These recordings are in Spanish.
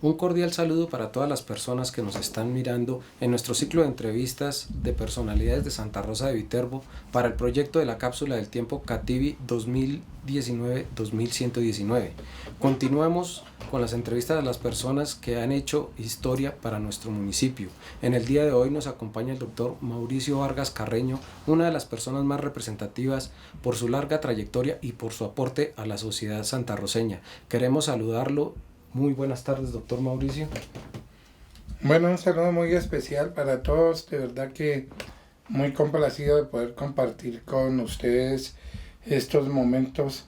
Un cordial saludo para todas las personas que nos están mirando en nuestro ciclo de entrevistas de personalidades de Santa Rosa de Viterbo para el proyecto de la cápsula del tiempo Cativi 2019-2119. Continuamos con las entrevistas a las personas que han hecho historia para nuestro municipio. En el día de hoy nos acompaña el doctor Mauricio Vargas Carreño, una de las personas más representativas por su larga trayectoria y por su aporte a la sociedad santarroceña. Queremos saludarlo. Muy buenas tardes, doctor Mauricio. Bueno, un saludo muy especial para todos, de verdad que muy complacido de poder compartir con ustedes estos momentos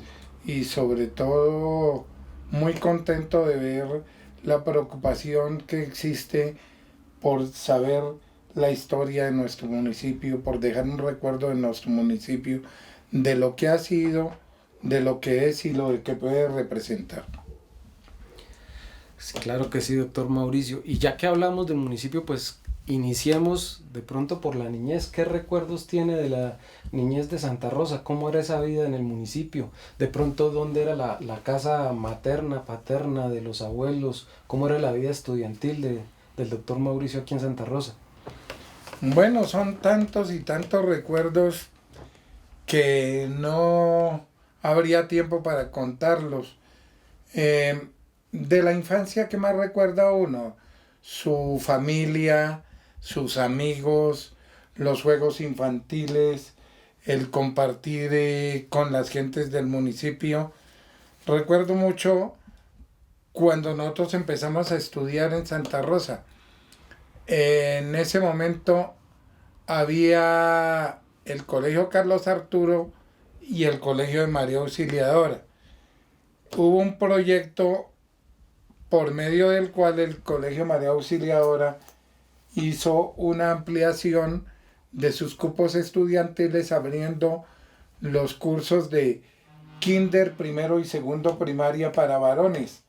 y sobre todo muy contento de ver la preocupación que existe por saber la historia de nuestro municipio, por dejar un recuerdo de nuestro municipio, de lo que ha sido, de lo que es y lo que puede representar. Claro que sí, doctor Mauricio. Y ya que hablamos del municipio, pues iniciemos de pronto por la niñez. ¿Qué recuerdos tiene de la niñez de Santa Rosa? ¿Cómo era esa vida en el municipio? De pronto, ¿dónde era la casa materna, paterna de los abuelos? ¿Cómo era la vida estudiantil del doctor Mauricio aquí en Santa Rosa? Bueno, son tantos y tantos recuerdos que no habría tiempo para contarlos. De la infancia, ¿qué más recuerda uno? Su familia, sus amigos, los juegos infantiles, el compartir con las gentes del municipio. Recuerdo mucho cuando nosotros empezamos a estudiar en Santa Rosa. En ese momento había el Colegio Carlos Arturo y el Colegio de María Auxiliadora. Hubo un proyecto por medio del cual el Colegio María Auxiliadora hizo una ampliación de sus cupos estudiantiles abriendo los cursos de kinder, primero y segundo primaria para varones.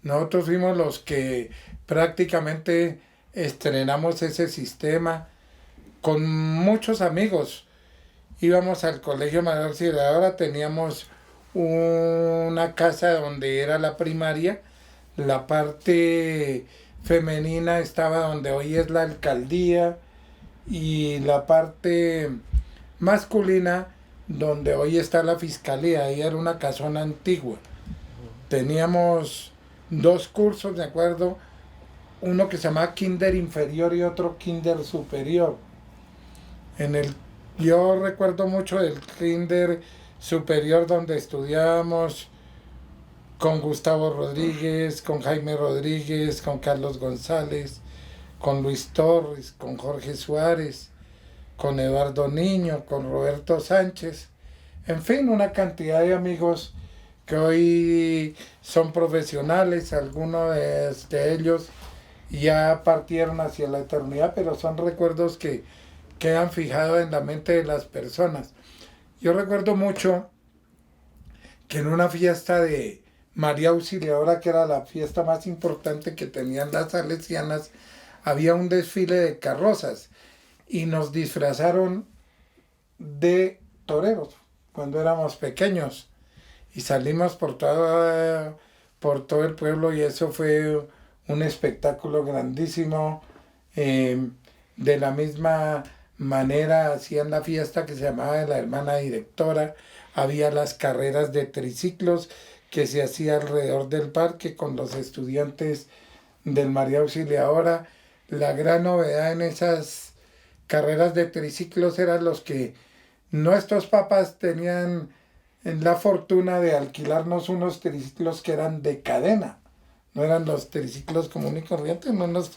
Nosotros fuimos los que prácticamente estrenamos ese sistema con muchos amigos. Íbamos al Colegio María Auxiliadora, teníamos una casa donde era la primaria. La parte femenina estaba donde hoy es la alcaldía y la parte masculina donde hoy está la fiscalía. Ahí era una casona antigua. Teníamos dos cursos, de acuerdo, uno que se llamaba kinder inferior y otro kinder superior. Yo recuerdo mucho del kinder superior donde estudiábamos con Gustavo Rodríguez, con Jaime Rodríguez, con Carlos González, con Luis Torres, con Jorge Suárez, con Eduardo Niño, con Roberto Sánchez, en fin, una cantidad de amigos que hoy son profesionales, algunos de ellos ya partieron hacia la eternidad, pero son recuerdos que quedan fijados en la mente de las personas. Yo recuerdo mucho que en una fiesta de María Auxiliadora, que era la fiesta más importante que tenían las salesianas, había un desfile de carrozas y nos disfrazaron de toreros cuando éramos pequeños y salimos por todo el pueblo y eso fue un espectáculo grandísimo. De la misma manera hacían la fiesta que se llamaba de la hermana directora, había las carreras de triciclos que se hacía alrededor del parque con los estudiantes del María Auxiliadora. La gran novedad en esas carreras de triciclos eran los que nuestros papás tenían la fortuna de alquilarnos unos triciclos que eran de cadena. No eran los triciclos comunes y corrientes, no los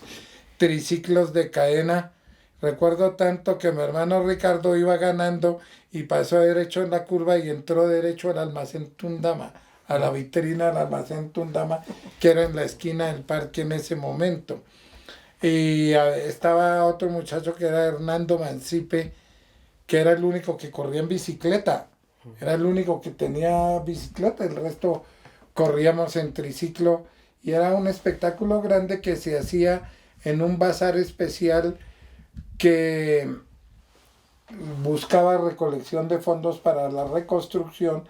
triciclos de cadena. Recuerdo tanto que mi hermano Ricardo iba ganando y pasó derecho en la curva y entró derecho al almacén Tundama, a la vitrina del almacén Tundama, que era en la esquina del parque en ese momento. Y estaba otro muchacho que era Hernando Mancipe, que era el único que corría en bicicleta. Era el único que tenía bicicleta, el resto corríamos en triciclo. Y era un espectáculo grande que se hacía en un bazar especial que buscaba recolección de fondos para la reconstrucción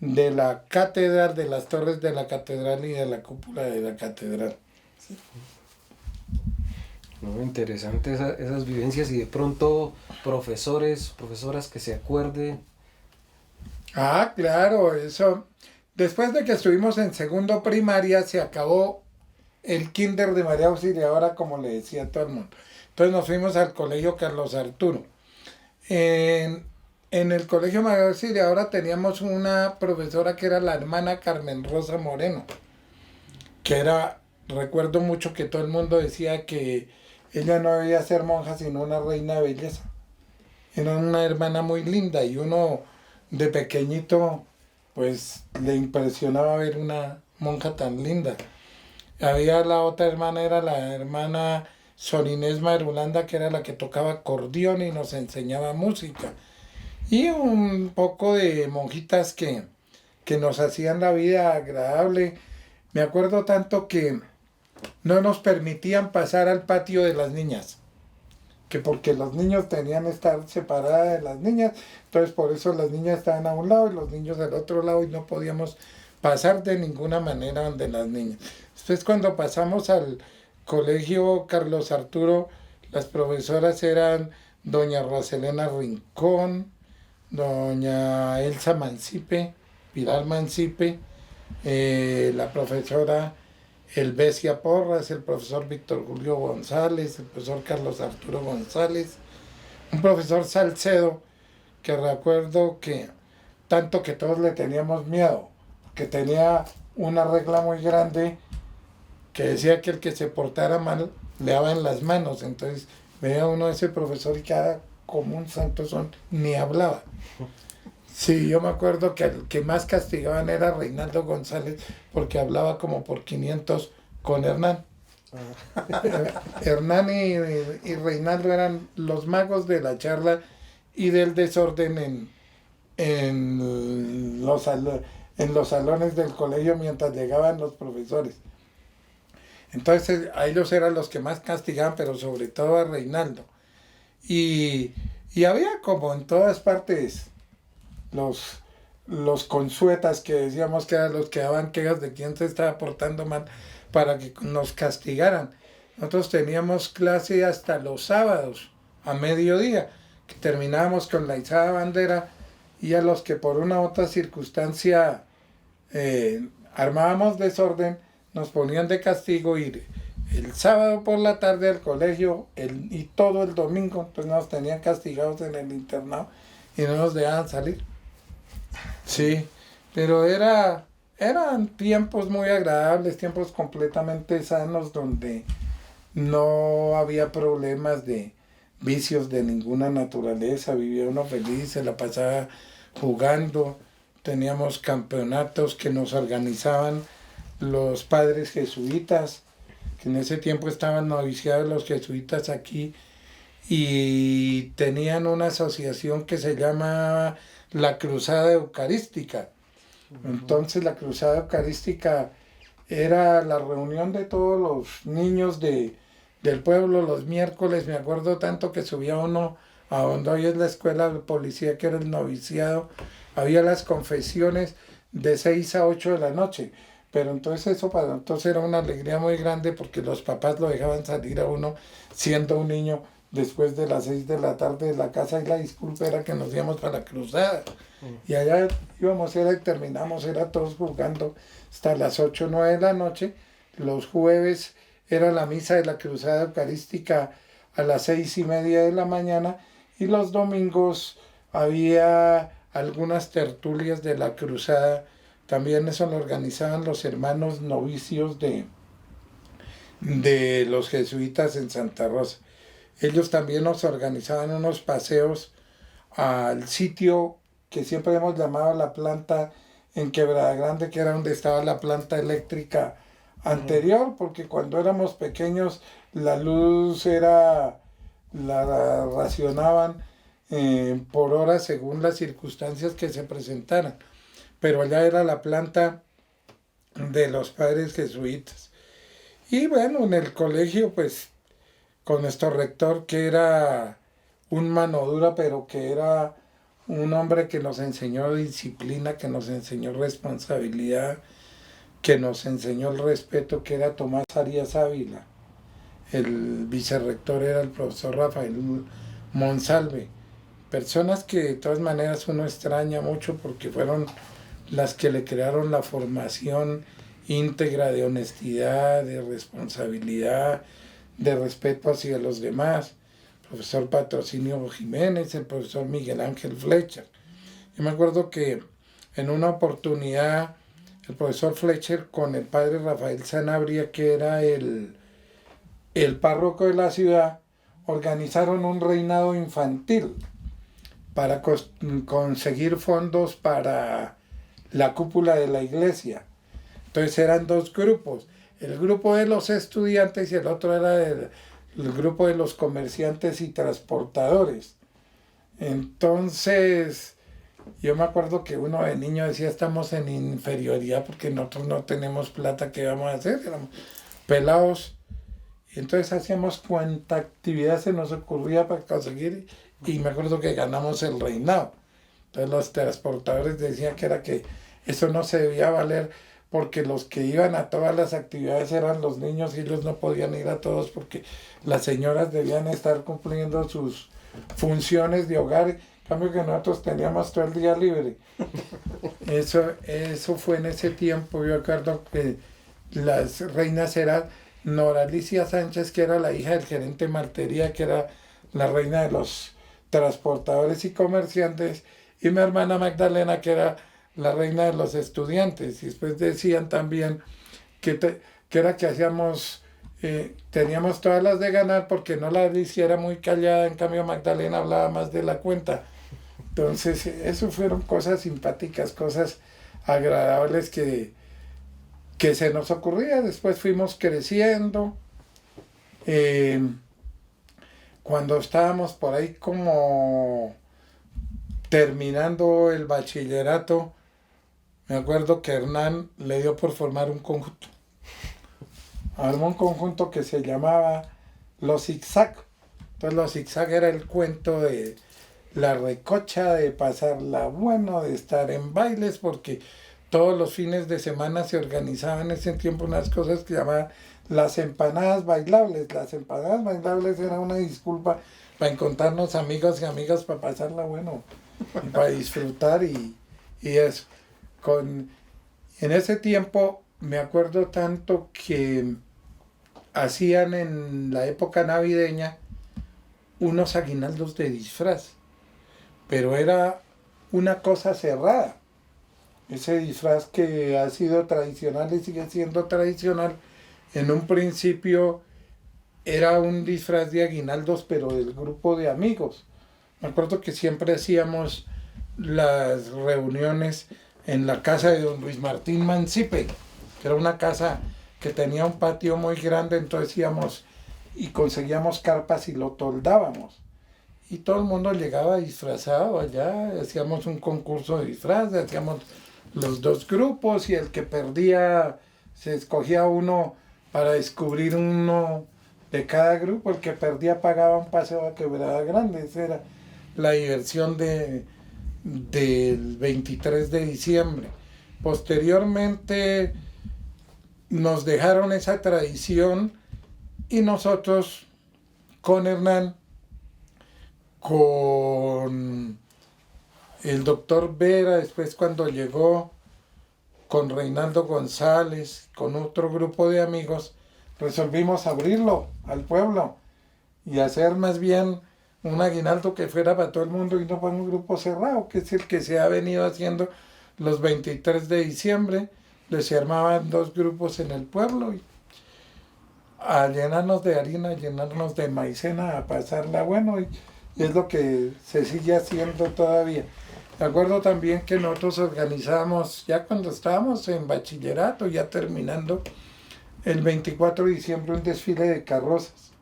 de la catedral, de las torres de la catedral y de la cúpula de la catedral. No, interesante esas vivencias y de pronto profesores, profesoras que se acuerde. Ah, claro, eso. Después de que estuvimos en segundo primaria, se acabó el kinder de María Auxiliadora, como le decía a todo el mundo. Entonces nos fuimos al colegio Carlos Arturo. En, en el colegio María Auxiliadora teníamos una profesora que era la hermana Carmen Rosa Moreno, que era, recuerdo mucho que todo el mundo decía que ella no debía ser monja, sino una reina de belleza. Era una hermana muy linda y uno de pequeñito, pues le impresionaba ver una monja tan linda. Había la otra hermana, era la hermana Sor Inés Marulanda, que era la que tocaba acordeón y nos enseñaba música. Y un poco de monjitas que nos hacían la vida agradable. Me acuerdo tanto que no nos permitían pasar al patio de las niñas, que porque los niños tenían que estar separadas de las niñas, entonces por eso las niñas estaban a un lado y los niños al otro lado y no podíamos pasar de ninguna manera donde las niñas. Después cuando pasamos al colegio Carlos Arturo, las profesoras eran doña Roselena Rincón, doña Elsa Mancipe, Pilar Mancipe, la profesora Elvesia Porras, el profesor Víctor Julio González, el profesor Carlos Arturo González, un profesor Salcedo, que recuerdo que tanto que todos le teníamos miedo, que tenía una regla muy grande que decía que el que se portara mal le daba en las manos, entonces veía uno a ese profesor y cada como un santo son, ni hablaba. Sí, yo me acuerdo que el que más castigaban era Reinaldo González porque hablaba como por 500 con Hernán. Hernán y Reinaldo eran los magos de la charla y del desorden en los salones del colegio mientras llegaban los profesores. Entonces a ellos eran los que más castigaban, pero sobre todo a Reinaldo. Y, y había como en todas partes los, los consuetas que decíamos que eran los que daban quejas de quién se estaba portando mal para que nos castigaran. Nosotros teníamos clase hasta los sábados a mediodía, que terminábamos con la izada bandera y a los que por una u otra circunstancia armábamos desorden, nos ponían de castigo ir el sábado por la tarde al colegio y todo el domingo, entonces nos tenían castigados en el internado y no nos dejaban salir. Sí, pero eran tiempos muy agradables, tiempos completamente sanos donde no había problemas de vicios de ninguna naturaleza, vivía uno feliz, se la pasaba jugando, teníamos campeonatos que nos organizaban los padres jesuitas, que en ese tiempo estaban noviciados los jesuitas aquí y tenían una asociación que se llama la Cruzada Eucarística. Entonces la Cruzada Eucarística era la reunión de todos los niños del pueblo los miércoles. Me acuerdo tanto que subía uno a donde hoy es la escuela de policía, que era el noviciado. Había las confesiones de 6 a 8 de la noche. Pero entonces eso para nosotros era una alegría muy grande porque los papás lo dejaban salir a uno siendo un niño después de las 6 de la tarde de la casa y la disculpa era que nos íbamos para la cruzada. Y allá íbamos, y terminamos, era todos jugando hasta las 8 o 9 de la noche. Los jueves era la misa de la Cruzada Eucarística a las 6:30 de la mañana y los domingos había algunas tertulias de la Cruzada. También eso lo organizaban los hermanos novicios de los jesuitas en Santa Rosa. Ellos también nos organizaban unos paseos al sitio que siempre hemos llamado la planta en Quebrada Grande, que era donde estaba la planta eléctrica anterior, porque cuando éramos pequeños la luz la racionaban por horas según las circunstancias que se presentaran. Pero allá era la planta de los padres jesuitas. Y bueno, en el colegio, pues, con nuestro rector, que era un mano dura, pero que era un hombre que nos enseñó disciplina, que nos enseñó responsabilidad, que nos enseñó el respeto, que era Tomás Arias Ávila. El vicerrector era el profesor Rafael Monsalve. Personas que de todas maneras uno extraña mucho porque fueron las que le crearon la formación íntegra de honestidad, de responsabilidad, de respeto hacia los demás. El profesor Patrocinio Jiménez, el profesor Miguel Ángel Fletcher. Yo me acuerdo que en una oportunidad el profesor Fletcher con el padre Rafael Sanabria, que era el párroco de la ciudad, organizaron un reinado infantil para conseguir fondos para la cúpula de la iglesia. Entonces eran dos grupos, el grupo de los estudiantes y el otro era el grupo de los comerciantes y transportadores. Entonces yo me acuerdo que uno de niño decía, estamos en inferioridad porque nosotros no tenemos plata, ¿qué vamos a hacer? Éramos pelados. Y entonces hacíamos cuanta actividad se nos ocurría para conseguir, y me acuerdo que ganamos el reinado. Entonces los transportadores decían que era que eso no se debía valer porque los que iban a todas las actividades eran los niños y ellos no podían ir a todos porque las señoras debían estar cumpliendo sus funciones de hogar, en cambio que nosotros teníamos todo el día libre. Eso fue en ese tiempo. Yo recuerdo que las reinas eran Nora Alicia Sánchez, que era la hija del gerente Maltería, que era la reina de los transportadores y comerciantes, y mi hermana Magdalena, que era la reina de los estudiantes. Y después decían también que era que hacíamos, teníamos todas las de ganar porque no la hiciera muy callada, en cambio Magdalena hablaba más de la cuenta. Entonces, eso fueron cosas simpáticas, cosas agradables que se nos ocurría. Después fuimos creciendo. Cuando estábamos por ahí como terminando el bachillerato, me acuerdo que Hernán le dio por formar un conjunto. Armó un conjunto que se llamaba Los Zigzag. Entonces Los Zigzag era el cuento de la recocha, de pasarla bueno, de estar en bailes, porque todos los fines de semana se organizaban en ese tiempo unas cosas que llamaban las empanadas bailables. Las empanadas bailables era una disculpa para encontrarnos amigos y amigas para pasarla bueno, y para disfrutar y eso. En ese tiempo me acuerdo tanto que hacían en la época navideña unos aguinaldos de disfraz, pero era una cosa cerrada. Ese disfraz que ha sido tradicional y sigue siendo tradicional, en un principio era un disfraz de aguinaldos, pero del grupo de amigos. Me acuerdo que siempre hacíamos las reuniones en la casa de don Luis Martín Mancipe, que era una casa que tenía un patio muy grande, entonces íbamos y conseguíamos carpas y lo toldábamos. Y todo el mundo llegaba disfrazado allá, hacíamos un concurso de disfraz, hacíamos los dos grupos y el que perdía se escogía uno para descubrir uno de cada grupo. El que perdía pagaba un paseo a Quebrada Grande. Esa era la diversión del 23 de diciembre. Posteriormente nos dejaron esa tradición y nosotros con Hernán, con el doctor Vera, después cuando llegó, con Reinaldo González, con otro grupo de amigos, resolvimos abrirlo al pueblo y hacer más bien un aguinaldo que fuera para todo el mundo y no para un grupo cerrado, que es el que se ha venido haciendo los 23 de diciembre. Se armaban dos grupos en el pueblo y a llenarnos de harina, a llenarnos de maicena, a pasarla bueno, y es lo que se sigue haciendo todavía. Me acuerdo también que nosotros organizábamos, ya cuando estábamos en bachillerato, ya terminando, el 24 de diciembre un desfile de carrozas.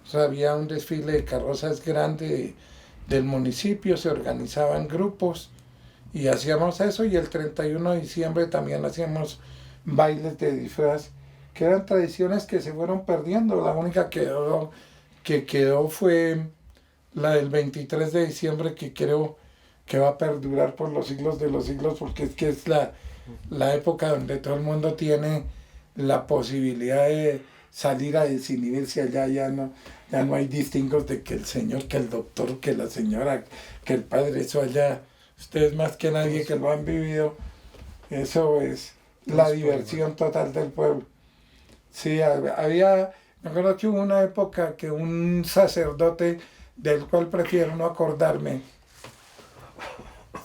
O sea, había un desfile de carrozas grande del municipio, se organizaban grupos y hacíamos eso, y el 31 de diciembre también hacíamos bailes de disfraz, que eran tradiciones que se fueron perdiendo. La única que quedó fue la del 23 de diciembre, que creo que va a perdurar por los siglos de los siglos, porque es que es la época donde todo el mundo tiene la posibilidad de salir a desinhibirse allá, ya no hay distingos de que el señor, que el doctor, que la señora, que el padre, eso allá, ustedes más que nadie que lo han vivido, eso es la diversión total del pueblo. Sí, me acuerdo que hubo una época que un sacerdote, del cual prefiero no acordarme,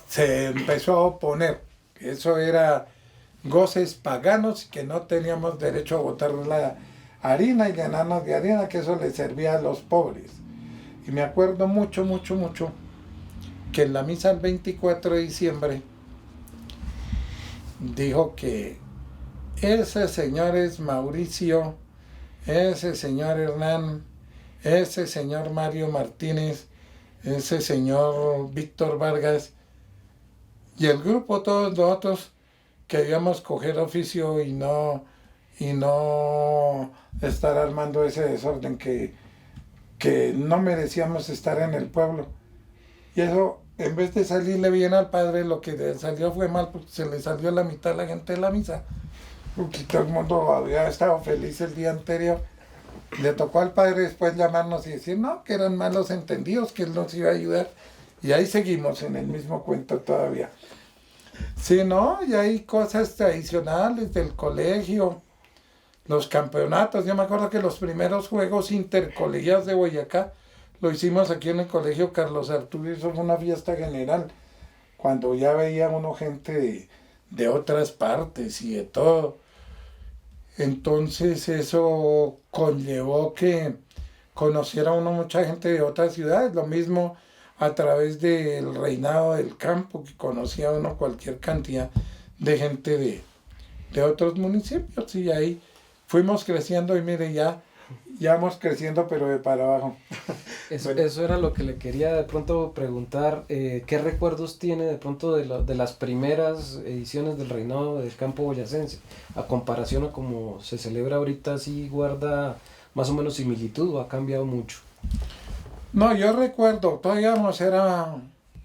se empezó a oponer. Eso era goces paganos, que no teníamos derecho a botar la harina y llenarnos de harina, que eso le servía a los pobres. Y me acuerdo mucho, mucho, mucho, que en la misa del 24 de diciembre dijo que ese señor es Mauricio, ese señor Hernán, ese señor Mario Martínez, ese señor Víctor Vargas, y el grupo, todos nosotros, queríamos coger oficio y no estar armando ese desorden, que no merecíamos estar en el pueblo. Y eso, en vez de salirle bien al padre, lo que le salió fue mal, porque se le salió la mitad a la gente de la misa. Porque todo el mundo había estado feliz el día anterior. Le tocó al padre después llamarnos y decir, no, que eran malos entendidos, que él nos iba a ayudar. Y ahí seguimos en el mismo cuento todavía. Sí, no, y hay cosas tradicionales del colegio, los campeonatos. Yo me acuerdo que los primeros juegos intercolegiados de Boyacá lo hicimos aquí en el colegio Carlos Arturo, y eso fue una fiesta general, cuando ya veía uno gente de otras partes y de todo. Entonces eso conllevó que conociera uno mucha gente de otras ciudades, lo mismo a través del reinado del campo, que conocía uno cualquier cantidad de gente de otros municipios, y ahí fuimos creciendo, y mire, ya vamos creciendo, pero de para abajo. Eso era lo que le quería de pronto preguntar, ¿qué recuerdos tiene de pronto de las primeras ediciones del Reinado del Campo Boyacense? A comparación a cómo se celebra ahorita, ¿sí guarda más o menos similitud o ha cambiado mucho? No, yo recuerdo, todavía éramos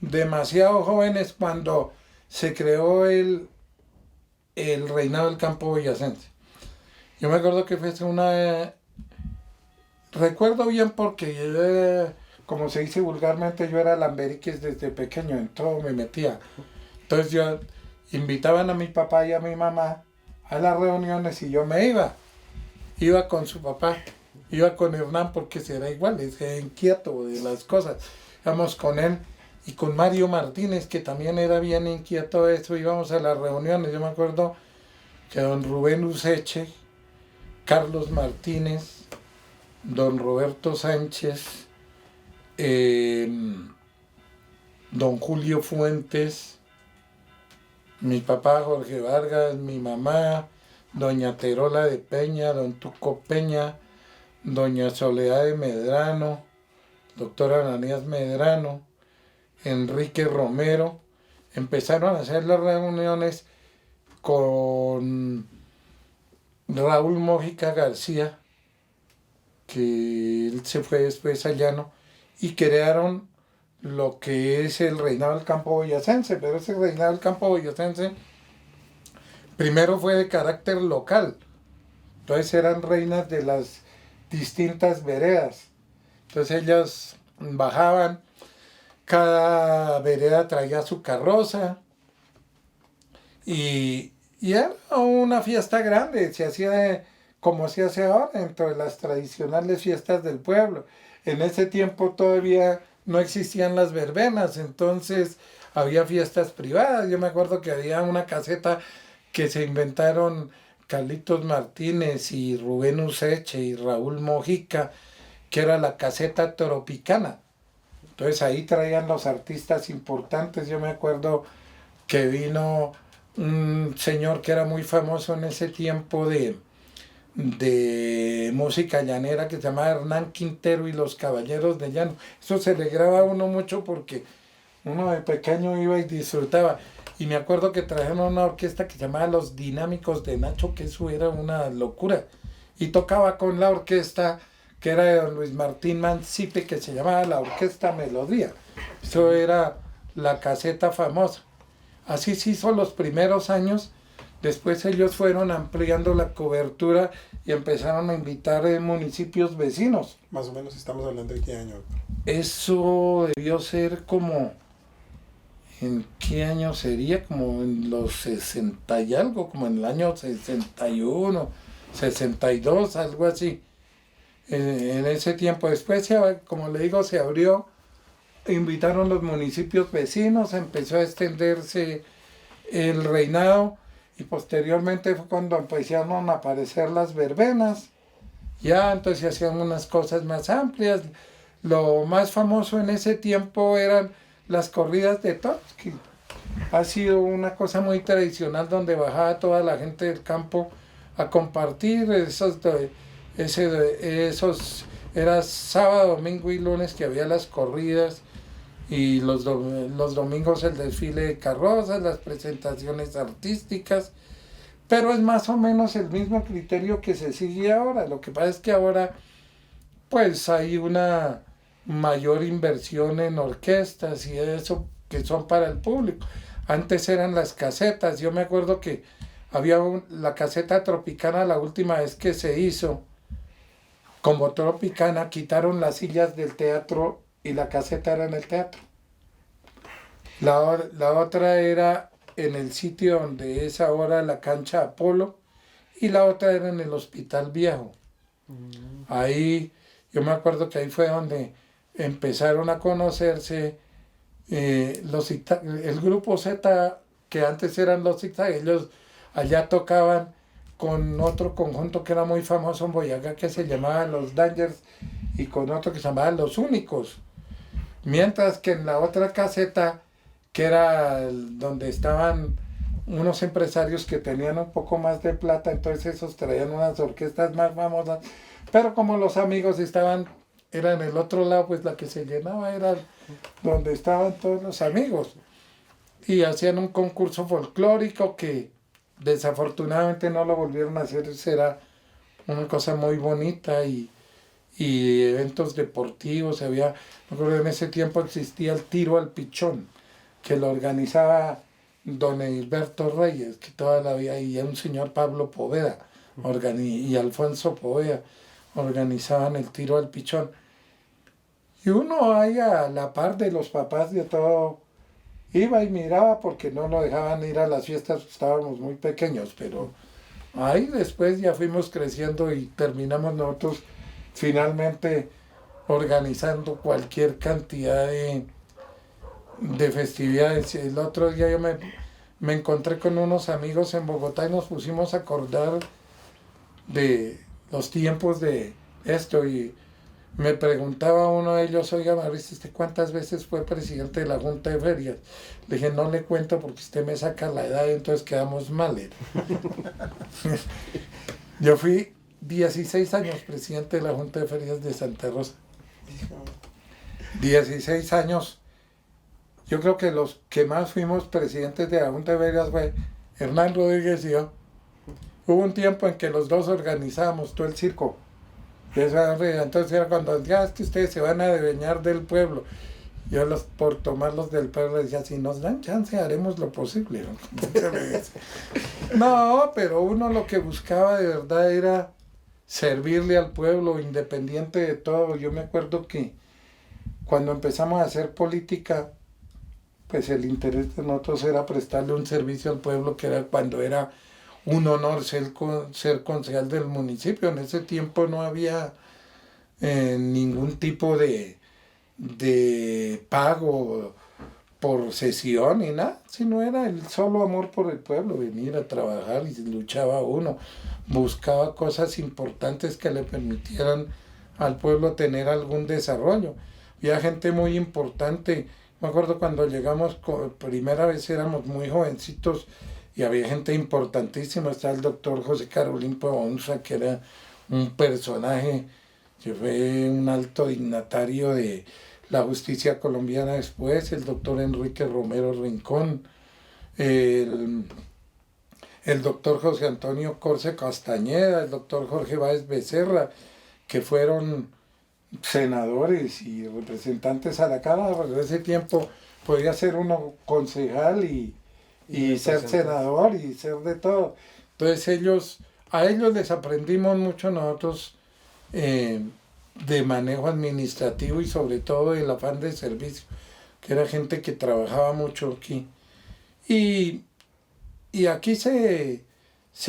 demasiado jóvenes cuando se creó el Reinado del Campo Boyacense. Yo me acuerdo que fue recuerdo bien porque yo, como se dice vulgarmente, yo era lamberiquis desde pequeño, en todo me metía. Entonces yo invitaban a mi papá y a mi mamá a las reuniones y yo me iba. Iba con su papá, iba con Hernán porque será igual, es inquieto de las cosas. Íbamos con él y con Mario Martínez, que también era bien inquieto de eso, íbamos a las reuniones. Yo me acuerdo que don Rubén Useche, Carlos Martínez, don Roberto Sánchez, don Julio Fuentes, mi papá Jorge Vargas, mi mamá, doña Terola de Peña, don Tuco Peña, doña Soledad de Medrano, doctor Ananías Medrano, Enrique Romero, empezaron a hacer las reuniones con Raúl Mójica García, que él se fue después a Llano, y crearon lo que es el Reinado del Campo Boyacense. Pero ese Reinado del Campo Boyacense primero fue de carácter local, entonces eran reinas de las distintas veredas. Entonces ellas bajaban, cada vereda traía su carroza, y era una fiesta grande, se hacía como se hace ahora, dentro de las tradicionales fiestas del pueblo. En ese tiempo todavía no existían las verbenas, entonces había fiestas privadas. Yo me acuerdo que había una caseta que se inventaron Carlitos Martínez y Rubén Useche y Raúl Mojica, que era la caseta Tropicana. Entonces ahí traían los artistas importantes. Yo me acuerdo que vino un señor que era muy famoso en ese tiempo de música llanera, que se llamaba Hernán Quintero y los Caballeros de Llano. Eso se le graba a uno mucho porque uno de pequeño iba y disfrutaba. Y me acuerdo que trajeron una orquesta que se llamaba Los Dinámicos de Nacho, que eso era una locura. Y tocaba con la orquesta que era de don Luis Martín Mancipe, que se llamaba la Orquesta Melodía. Eso era la caseta famosa. Así se hizo los primeros años, Después ellos fueron ampliando la cobertura y empezaron a invitar municipios vecinos. Más o menos estamos hablando de qué año. Eso debió ser como, ¿en qué año sería? Como en los 60 y algo, como en el año 61, 62, algo así. En ese tiempo. Después, como le digo, se abrió, invitaron los municipios vecinos, empezó a extenderse el reinado y posteriormente fue cuando empezaron a aparecer las verbenas. Ya entonces se hacían unas cosas más amplias. Lo más famoso en ese tiempo eran las corridas de toros, que ha sido una cosa muy tradicional donde bajaba toda la gente del campo a compartir. Era sábado, domingo y lunes que había las corridas y los domingos el desfile de carrozas, las presentaciones artísticas, pero es más o menos el mismo criterio que se sigue ahora. Lo que pasa es que ahora pues hay una mayor inversión en orquestas y eso que son para el público. Antes eran las casetas. Yo me acuerdo que había la caseta Tropicana, la última vez que se hizo como Tropicana, quitaron las sillas del teatro y la caseta era en el teatro. La otra era en el sitio donde es ahora la cancha Apolo y la otra era en el Hospital Viejo. Ahí, yo me acuerdo que ahí fue donde empezaron a conocerse el grupo Z, que antes eran los Z, ellos allá tocaban con otro conjunto que era muy famoso en Boyacá que se llamaba Los Dangers y con otro que se llamaba Los Únicos. Mientras que en la otra caseta, que era donde estaban unos empresarios que tenían un poco más de plata, entonces esos traían unas orquestas más famosas, pero como los amigos era en el otro lado, pues la que se llenaba era donde estaban todos los amigos. Y hacían un concurso folclórico que desafortunadamente no lo volvieron a hacer. Era una cosa muy bonita y eventos deportivos. Me acuerdo en ese tiempo existía el tiro al pichón, que lo organizaba don Hilberto Reyes, que toda la vida, y un señor Pablo Poveda y Alfonso Poveda organizaban el tiro al pichón. Y uno ahí a la par de los papás de todo iba y miraba porque no nos dejaban ir a las fiestas, estábamos muy pequeños, pero ahí después ya fuimos creciendo y terminamos nosotros finalmente organizando cualquier cantidad de festividades. El otro día yo me encontré con unos amigos en Bogotá y nos pusimos a acordar de los tiempos de esto y me preguntaba uno de ellos: oiga, Mauricio, ¿usted cuántas veces fue presidente de la Junta de Ferias? Le dije: no le cuento porque usted me saca la edad y entonces quedamos mal. Yo fui 16 años presidente de la Junta de Ferias de Santa Rosa. 16 años. Yo creo que los que más fuimos presidentes de la Junta de Ferias fue Hernán Rodríguez y yo. Hubo un tiempo en que los dos organizábamos todo el circo. Entonces era cuando es que ustedes se van a adueñar del pueblo. Yo por tomarlos del pueblo decía: si nos dan chance haremos lo posible. No, pero uno lo que buscaba de verdad era servirle al pueblo, independiente de todo. Yo me acuerdo que cuando empezamos a hacer política, pues el interés de nosotros era prestarle un servicio al pueblo, que era cuando era un honor ser concejal del municipio. En ese tiempo no había ningún tipo de pago por sesión ni nada, sino era el solo amor por el pueblo, venir a trabajar, y luchaba uno, buscaba cosas importantes que le permitieran al pueblo tener algún desarrollo. Había gente muy importante. Me acuerdo cuando llegamos, primera vez éramos muy jovencitos, y había gente importantísima. Está el doctor José Carolín Ponza, que era un personaje, que fue un alto dignatario de la justicia colombiana después, el doctor Enrique Romero Rincón, el doctor José Antonio Corse Castañeda, el doctor Jorge Báez Becerra, que fueron senadores y representantes a la Cámara. En ese tiempo podía ser uno concejal y y ser senador y ser de todo. Entonces a ellos les aprendimos mucho nosotros de manejo administrativo y sobre todo del afán de servicio, que era gente que trabajaba mucho aquí. Y aquí se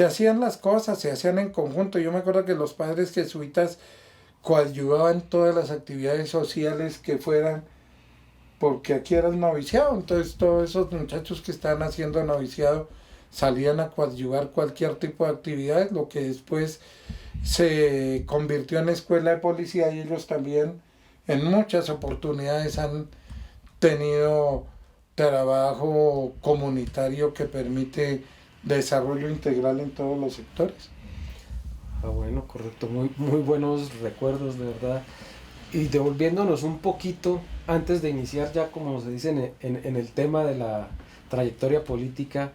hacían las cosas, se hacían en conjunto. Yo me acuerdo que los padres jesuitas coadyuvaban todas las actividades sociales que fueran, porque aquí era el noviciado, entonces todos esos muchachos que estaban haciendo noviciado salían a coadyuvar cualquier tipo de actividades, lo que después se convirtió en escuela de policía, y ellos también en muchas oportunidades han tenido trabajo comunitario que permite desarrollo integral en todos los sectores. Ah, bueno, correcto, muy buenos recuerdos, de verdad. Y devolviéndonos un poquito, antes de iniciar ya, como se dice, en el tema de la trayectoria política,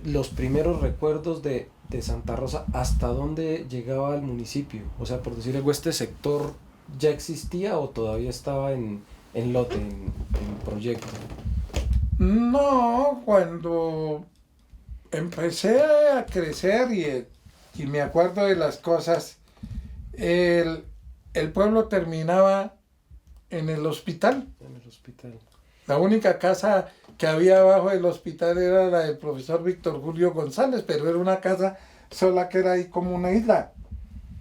los primeros recuerdos de Santa Rosa, ¿hasta dónde llegaba el municipio? O sea, por decir algo, ¿este sector ya existía o todavía estaba en lote, en proyecto? No, cuando empecé a crecer y me acuerdo de las cosas, el pueblo terminaba en el hospital. En el hospital. La única casa que había abajo del hospital era la del profesor Víctor Julio González, pero era una casa sola que era ahí como una isla,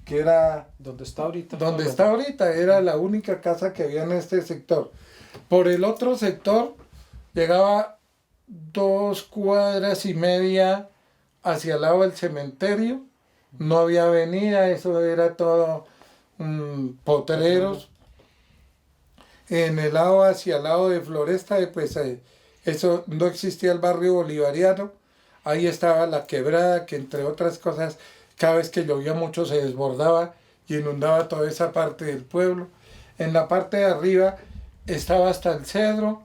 que era... ¿Dónde está ahorita? Donde está ahorita, era la única casa que había en este sector. Por el otro sector llegaba 2 cuadras y media hacia el lado del cementerio, no había avenida, eso era todo potreros. En el lado hacia el lado de Floresta, pues eso no existía el barrio bolivariano, ahí estaba la quebrada, que entre otras cosas, cada vez que llovía mucho se desbordaba y inundaba toda esa parte del pueblo. En la parte de arriba estaba hasta el Cedro,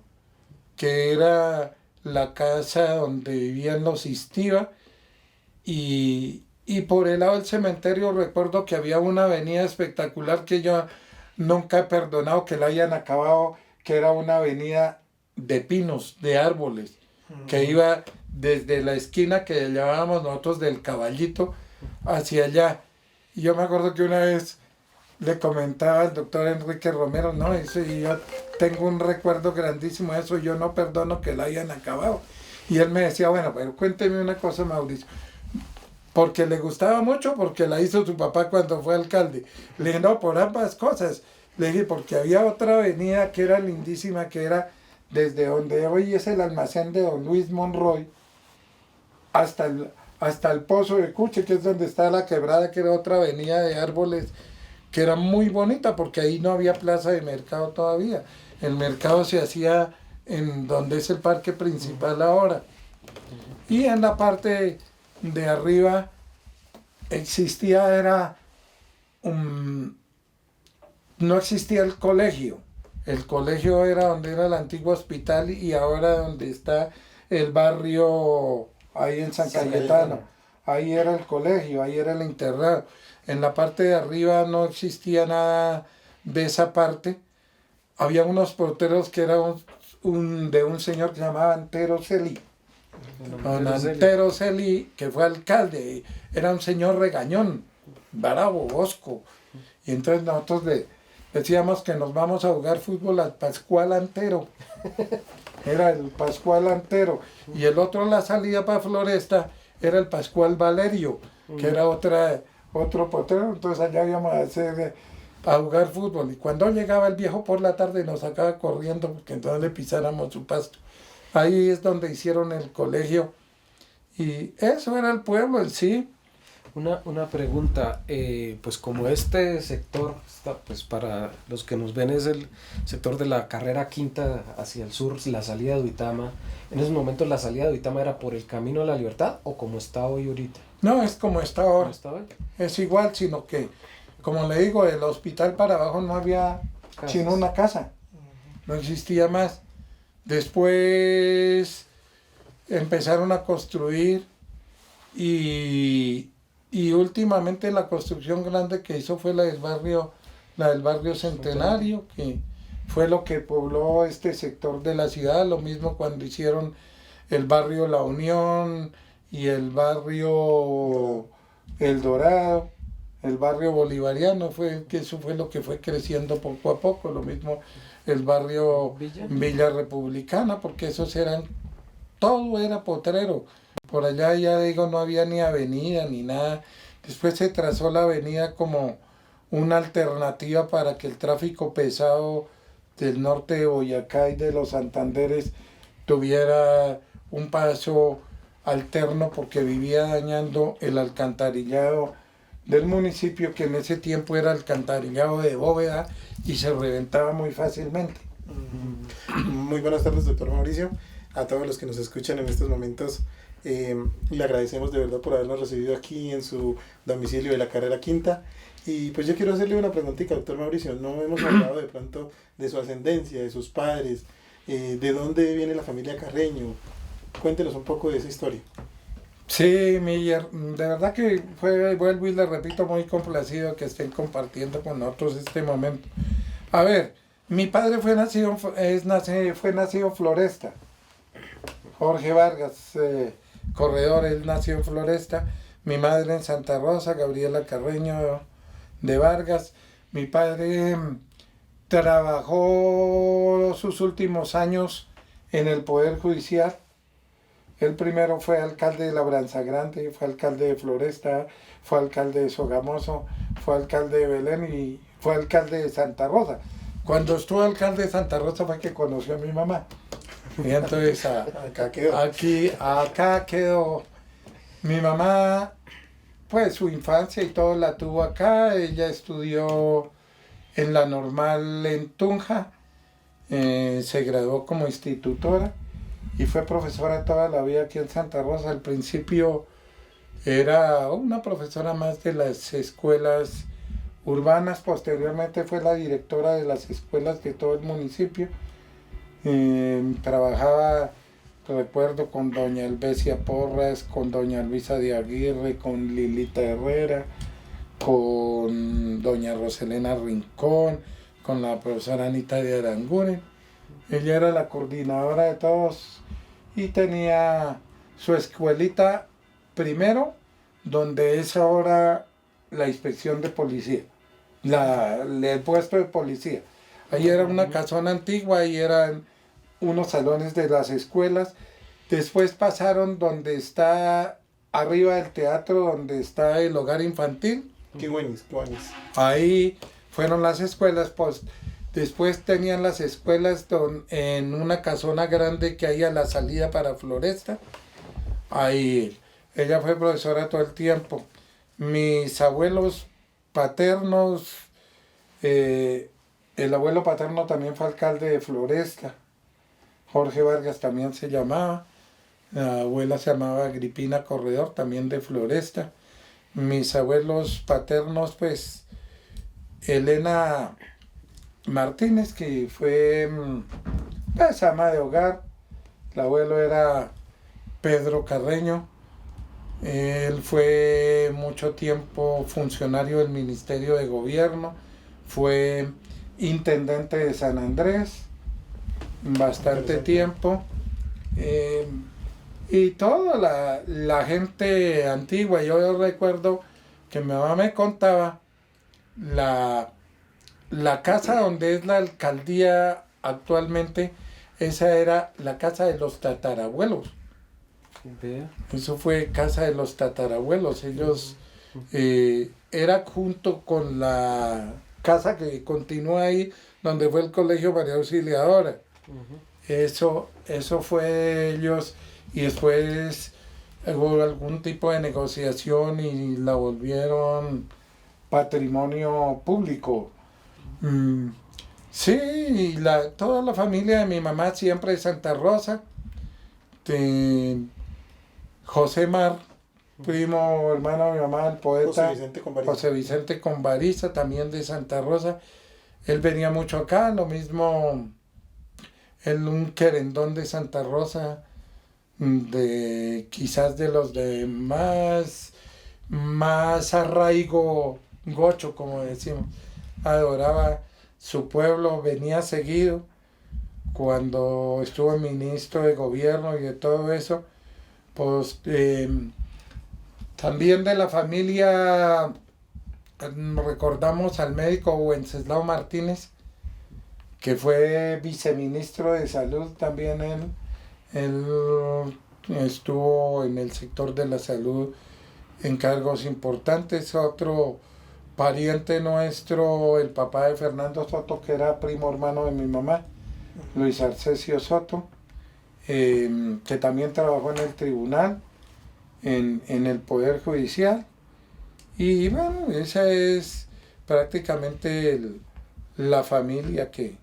que era la casa donde vivían los Istiva, y por el lado del cementerio recuerdo que había una avenida espectacular que yo nunca he perdonado que la hayan acabado, que era una avenida de pinos, de árboles, que iba desde la esquina que llamábamos nosotros del Caballito hacia allá. Y yo me acuerdo que una vez le comentaba al doctor Enrique Romero, no, eso, y yo tengo un recuerdo grandísimo de eso, yo no perdono que la hayan acabado. Y él me decía, bueno, pero cuénteme una cosa, Mauricio, porque le gustaba mucho, porque la hizo su papá cuando fue alcalde. Le dije, no, por ambas cosas. Le dije, porque había otra avenida que era lindísima, que era desde donde hoy es el almacén de don Luis Monroy, hasta el Pozo de Cuche, que es donde está la quebrada, que era otra avenida de árboles, que era muy bonita, porque ahí no había plaza de mercado todavía. El mercado se hacía en donde es el parque principal ahora. Y en la parte de arriba no existía el colegio. El colegio era donde era el antiguo hospital y ahora donde está el barrio ahí en San Cayetano. Ahí era el colegio, ahí era el internado. En la parte de arriba no existía nada de esa parte. Había unos porteros que eran de un señor que se llamaba Antero Celí. Don Antero Celí, que fue alcalde, era un señor regañón, bravo, bosco. Y entonces nosotros decíamos que nos vamos a jugar fútbol al Pascual Antero. Era el Pascual Antero. Y el otro, la salida para Floresta, era el Pascual Valerio, que era otro portero. Entonces allá íbamos a jugar fútbol. Y cuando llegaba el viejo por la tarde nos sacaba corriendo porque entonces le pisáramos su pasto. Ahí es donde hicieron el colegio. Y eso era el pueblo en sí. Una pregunta, pues como este sector, pues para los que nos ven es el sector de la carrera quinta hacia el sur, la salida de Duitama, en esos momentos la salida de Duitama era por el Camino a la Libertad o como está hoy ahorita. No, es como está ahora. ¿Cómo está hoy? Es igual, sino que, como le digo, del hospital para abajo no había sino una casa, no existía más. Después empezaron a construir y últimamente la construcción grande que hizo fue la del barrio Centenario, que fue lo que pobló este sector de la ciudad. Lo mismo cuando hicieron el barrio La Unión y el barrio El Dorado, el barrio bolivariano, que eso fue lo que fue creciendo poco a poco, lo mismo el barrio Villa Republicana, porque esos eran, todo era potrero. Por allá ya digo, no había ni avenida ni nada. Después se trazó la avenida como una alternativa para que el tráfico pesado del norte de Boyacá y de los Santanderes tuviera un paso alterno, porque vivía dañando el alcantarillado del municipio, que en ese tiempo era alcantarillado de bóveda y se reventaba muy fácilmente. Muy buenas tardes, doctor Mauricio. A todos los que nos escuchan en estos momentos, le agradecemos de verdad por habernos recibido aquí en su domicilio de la Carrera Quinta. Y pues yo quiero hacerle una preguntita, doctor Mauricio. No hemos hablado de pronto de su ascendencia, de sus padres, de dónde viene la familia Carreño. Cuéntenos un poco de esa historia. Sí, Miller, de verdad que vuelvo y le repito, muy complacido que estén compartiendo con nosotros este momento. A ver, mi padre fue nacido en Floresta. Jorge Vargas, corredor, él nació en Floresta. Mi madre en Santa Rosa, Gabriela Carreño de Vargas. Mi padre trabajó sus últimos años en el Poder Judicial. Él primero fue alcalde de Labranza Grande, fue alcalde de Floresta, fue alcalde de Sogamoso, fue alcalde de Belén y fue alcalde de Santa Rosa. Cuando estuvo alcalde de Santa Rosa fue que conoció a mi mamá. Y entonces acá quedó. Mi mamá, pues su infancia y todo la tuvo acá. Ella estudió en la Normal en Tunja, se graduó como institutora y fue profesora toda la vida aquí en Santa Rosa. Al principio era una profesora más de las escuelas urbanas, posteriormente fue la directora de las escuelas de todo el municipio. Trabajaba, recuerdo, con doña Elvesia Porras, con doña Luisa de Aguirre, con Lilita Herrera, con doña Roselena Rincón, con la profesora Anita de Aranguren. Ella era la coordinadora de todos y tenía su escuelita primero, donde es ahora la inspección de policía, el puesto de policía. Ahí era una casona antigua y eran unos salones de las escuelas. Después pasaron donde está arriba del teatro, donde está el hogar infantil. Qué buenis. Ahí fueron las escuelas. Pues después tenían las escuelas en una casona grande que hay a la salida para Floresta. Ahí ella fue profesora todo el tiempo. Mis abuelos paternos, el abuelo paterno también fue alcalde de Floresta. Jorge Vargas también se llamaba. La abuela se llamaba Agripina Corredor, también de Floresta. Mis abuelos paternos, pues, Elena Martínez, que fue pues, ama de hogar. El abuelo era Pedro Carreño. Él fue mucho tiempo funcionario del Ministerio de Gobierno. Fue intendente de San Andrés bastante tiempo, y toda la gente antigua. Yo recuerdo que mi mamá me contaba la casa donde es la alcaldía actualmente, esa era la casa de los tatarabuelos. Eso fue casa de los tatarabuelos. Ellos era junto con la casa que continúa ahí, donde fue el Colegio María Auxiliadora. Eso fue de ellos, y después hubo algún tipo de negociación y la volvieron patrimonio público. Sí, y toda la familia de mi mamá siempre de Santa Rosa. José Mar, primo hermano de mi mamá, el poeta José Vicente Convariza, también de Santa Rosa. Él venía mucho acá, lo mismo un querendón de Santa Rosa, quizás de los de más arraigo gocho, como decimos. Adoraba su pueblo, venía seguido. cuando estuvo ministro de gobierno y de todo eso, pues también de la familia recordamos al médico Wenceslao Martínez, que fue viceministro de salud también. Él estuvo en el sector de la salud en cargos importantes. Otro pariente nuestro, el papá de Fernando Soto, que era primo hermano de mi mamá, Luis Arcesio Soto, que también trabajó en el tribunal, en el Poder Judicial. Y bueno, esa es prácticamente la familia que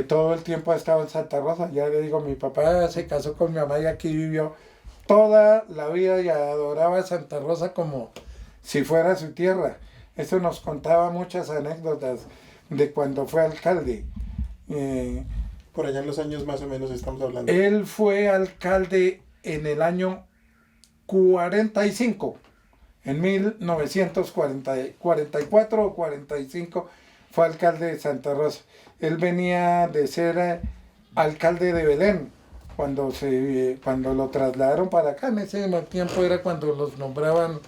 todo el tiempo ha estado en Santa Rosa. Ya le digo, mi papá se casó con mi mamá y aquí vivió toda la vida y adoraba Santa Rosa como si fuera su tierra. Eso nos contaba muchas anécdotas de cuando fue alcalde. Por allá en los años más o menos estamos hablando. Él fue alcalde en el año 45, en 1944 o 45 fue alcalde de Santa Rosa. Él venía de ser alcalde de Belén cuando lo trasladaron para acá. En ese tiempo era cuando los nombraban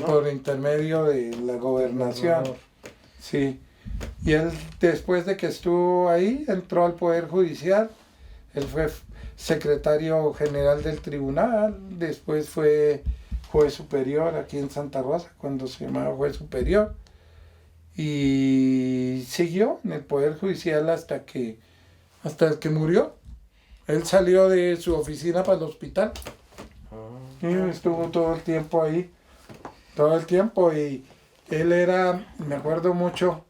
por intermedio de la gobernación. Sí. Y él, después de que estuvo ahí, entró al Poder Judicial. Él fue secretario general del tribunal, después fue juez superior aquí en Santa Rosa, cuando se llamaba juez superior. Y siguió en el Poder Judicial hasta que murió. Él salió de su oficina para el hospital. Y estuvo todo el tiempo ahí. Todo el tiempo. Y él me acuerdo mucho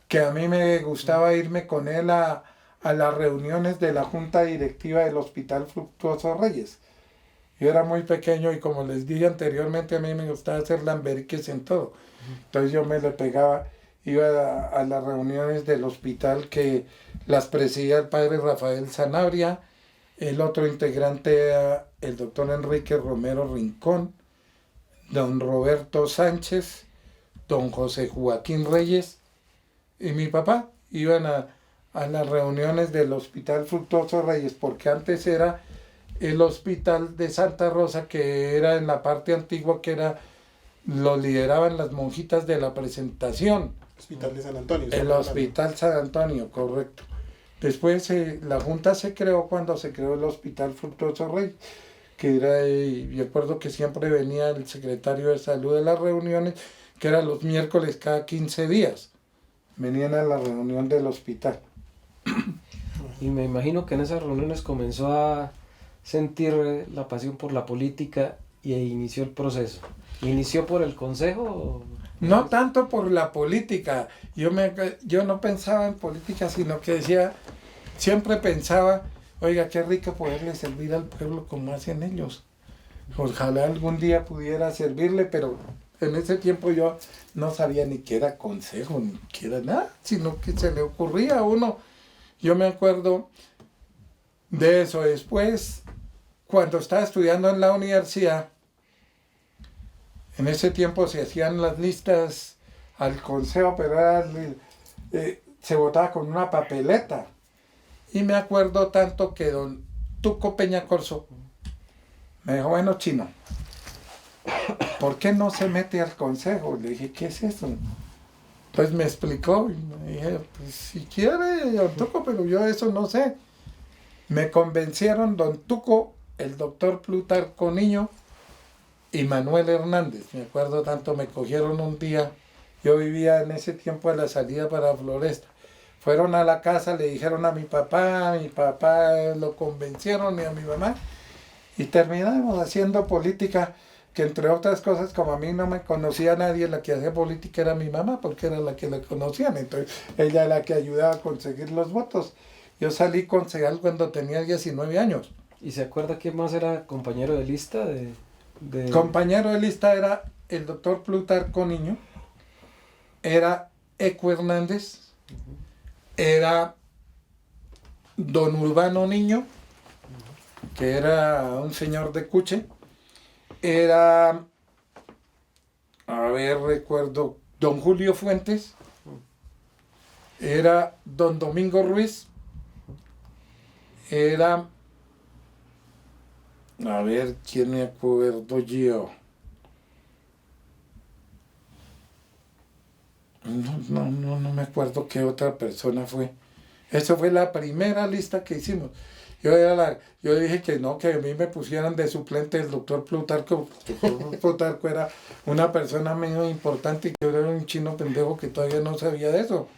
que a mí me gustaba irme con él a las reuniones de la junta directiva del Hospital Fructuoso Reyes. Yo era muy pequeño y como les dije anteriormente, a mí me gustaba hacer lamberiques en todo. Entonces yo me le pegaba, iba a las reuniones del hospital que las presidía el padre Rafael Sanabria, el otro integrante era el doctor Enrique Romero Rincón, don Roberto Sánchez, don José Joaquín Reyes y mi papá. Iban a las reuniones del Hospital Fructuoso Reyes, porque antes era el Hospital de Santa Rosa, que era en la parte antigua, lo lideraban las monjitas de la Presentación. Hospital de San Antonio. El Hospital San Antonio, correcto. Después la Junta se creó cuando se creó el Hospital Fructuoso Reyes, que era, y recuerdo que siempre venía el secretario de salud de las reuniones, que eran los miércoles cada 15 días. Venían a la reunión del hospital. Y me imagino que en esas reuniones comenzó a sentir la pasión por la política y inició el proceso. ¿Inició por el consejo? No tanto por la política. Yo no pensaba en política, sino que siempre pensaba, oiga, qué rico poderle servir al pueblo como hacen ellos. Ojalá algún día pudiera servirle, pero en ese tiempo yo no sabía ni qué era consejo, ni qué era nada, sino que se le ocurría a uno. Yo me acuerdo de eso. Después, cuando estaba estudiando en la universidad, en ese tiempo se hacían las listas al consejo, pero se votaba con una papeleta. Y me acuerdo tanto que don Tuco Peñacorso me dijo, bueno, Chino, ¿por qué no se mete al consejo? Le dije, ¿qué es eso? Pues me explicó y me dije, pues si quiere, don Tuco, pero yo eso no sé. Me convencieron don Tuco, el doctor Plutarco Niño y Manuel Hernández. Me acuerdo tanto, me cogieron un día, yo vivía en ese tiempo a la salida para Floresta. Fueron a la casa, le dijeron a mi papá lo convencieron y a mi mamá. Y terminamos haciendo política, que entre otras cosas, como a mí no me conocía nadie, la que hacía política era mi mamá, porque era la que la conocían. Entonces ella era la que ayudaba a conseguir los votos. Yo salí concejal cuando tenía 19 años. ¿Y se acuerda quién más era compañero de lista? Compañero de lista era el doctor Plutarco Niño, era Eco Hernández, era don Urbano Niño, que era un señor de Cuche, era, recuerdo, don Julio Fuentes, era don Domingo Ruiz, era, a ver, ¿quién me acuerdo yo? No me acuerdo qué otra persona fue. Esa fue la primera lista que hicimos. Yo dije que no, que a mí me pusieran de suplente el doctor Plutarco. El doctor Plutarco era una persona medio importante y yo era un chino pendejo que todavía no sabía de eso.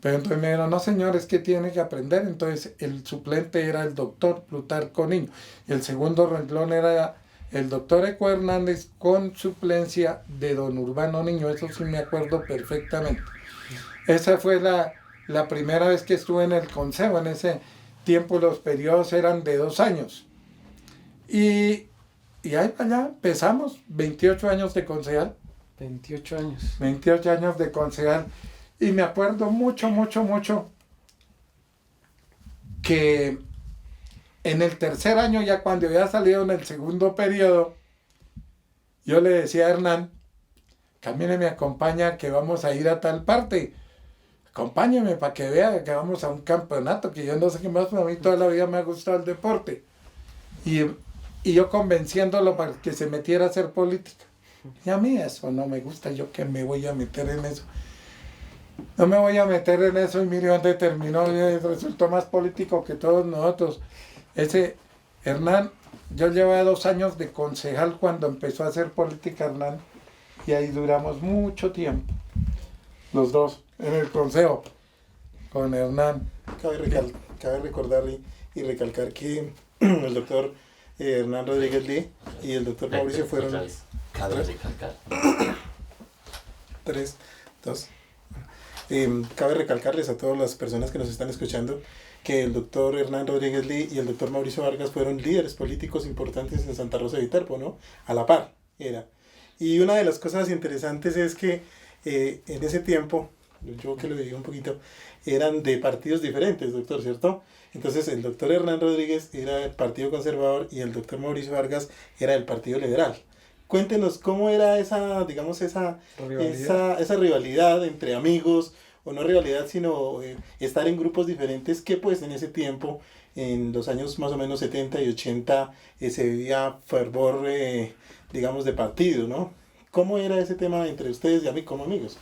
Pero entonces me dijeron, no señor, es que tiene que aprender. Entonces el suplente era el doctor Plutarco Niño. Y el segundo renglón era el doctor Eco Hernández con suplencia de don Urbano Niño. Eso sí me acuerdo perfectamente. Esa fue la primera vez que estuve en el consejo. En ese tiempo los periodos eran de 2 años. Y ahí para allá empezamos, 28 años de concejal. 28 años. 28 años de concejal. Y me acuerdo mucho que en el tercer año, ya cuando había salido en el segundo periodo, yo le decía a Hernán, camine, me acompaña que vamos a ir a tal parte. Acompáñeme para que vea que vamos a un campeonato, que yo no sé qué más, pero a mí toda la vida me ha gustado el deporte. Y yo convenciéndolo para que se metiera a hacer política. Y a mí eso no me gusta, yo que me voy a meter en eso. No me voy a meter en eso, y mire dónde terminó, resultó más político que todos nosotros. Ese Hernán, yo llevaba 2 años de concejal cuando empezó a hacer política Hernán, y ahí duramos mucho tiempo, los dos, en el consejo, con Hernán. Cabe recordar y recalcar que el doctor Hernán Rodríguez Lee y el doctor Mauricio fueron... Cabe recalcar. 3, 2... cabe recalcarles a todas las personas que nos están escuchando que el doctor Hernán Rodríguez Lee y el doctor Mauricio Vargas fueron líderes políticos importantes en Santa Rosa de Viterbo, ¿no? A la par, era. Y una de las cosas interesantes es que en ese tiempo, yo que lo viví un poquito, eran de partidos diferentes, doctor, ¿cierto? Entonces el doctor Hernán Rodríguez era del Partido Conservador y el doctor Mauricio Vargas era del Partido Liberal. Cuéntenos cómo era esa, digamos, esa rivalidad entre amigos, o no rivalidad, sino estar en grupos diferentes que pues en ese tiempo, en los años más o menos 70 y 80, se vivía fervor, digamos, de partido, ¿no? ¿Cómo era ese tema entre ustedes y a mí como amigos?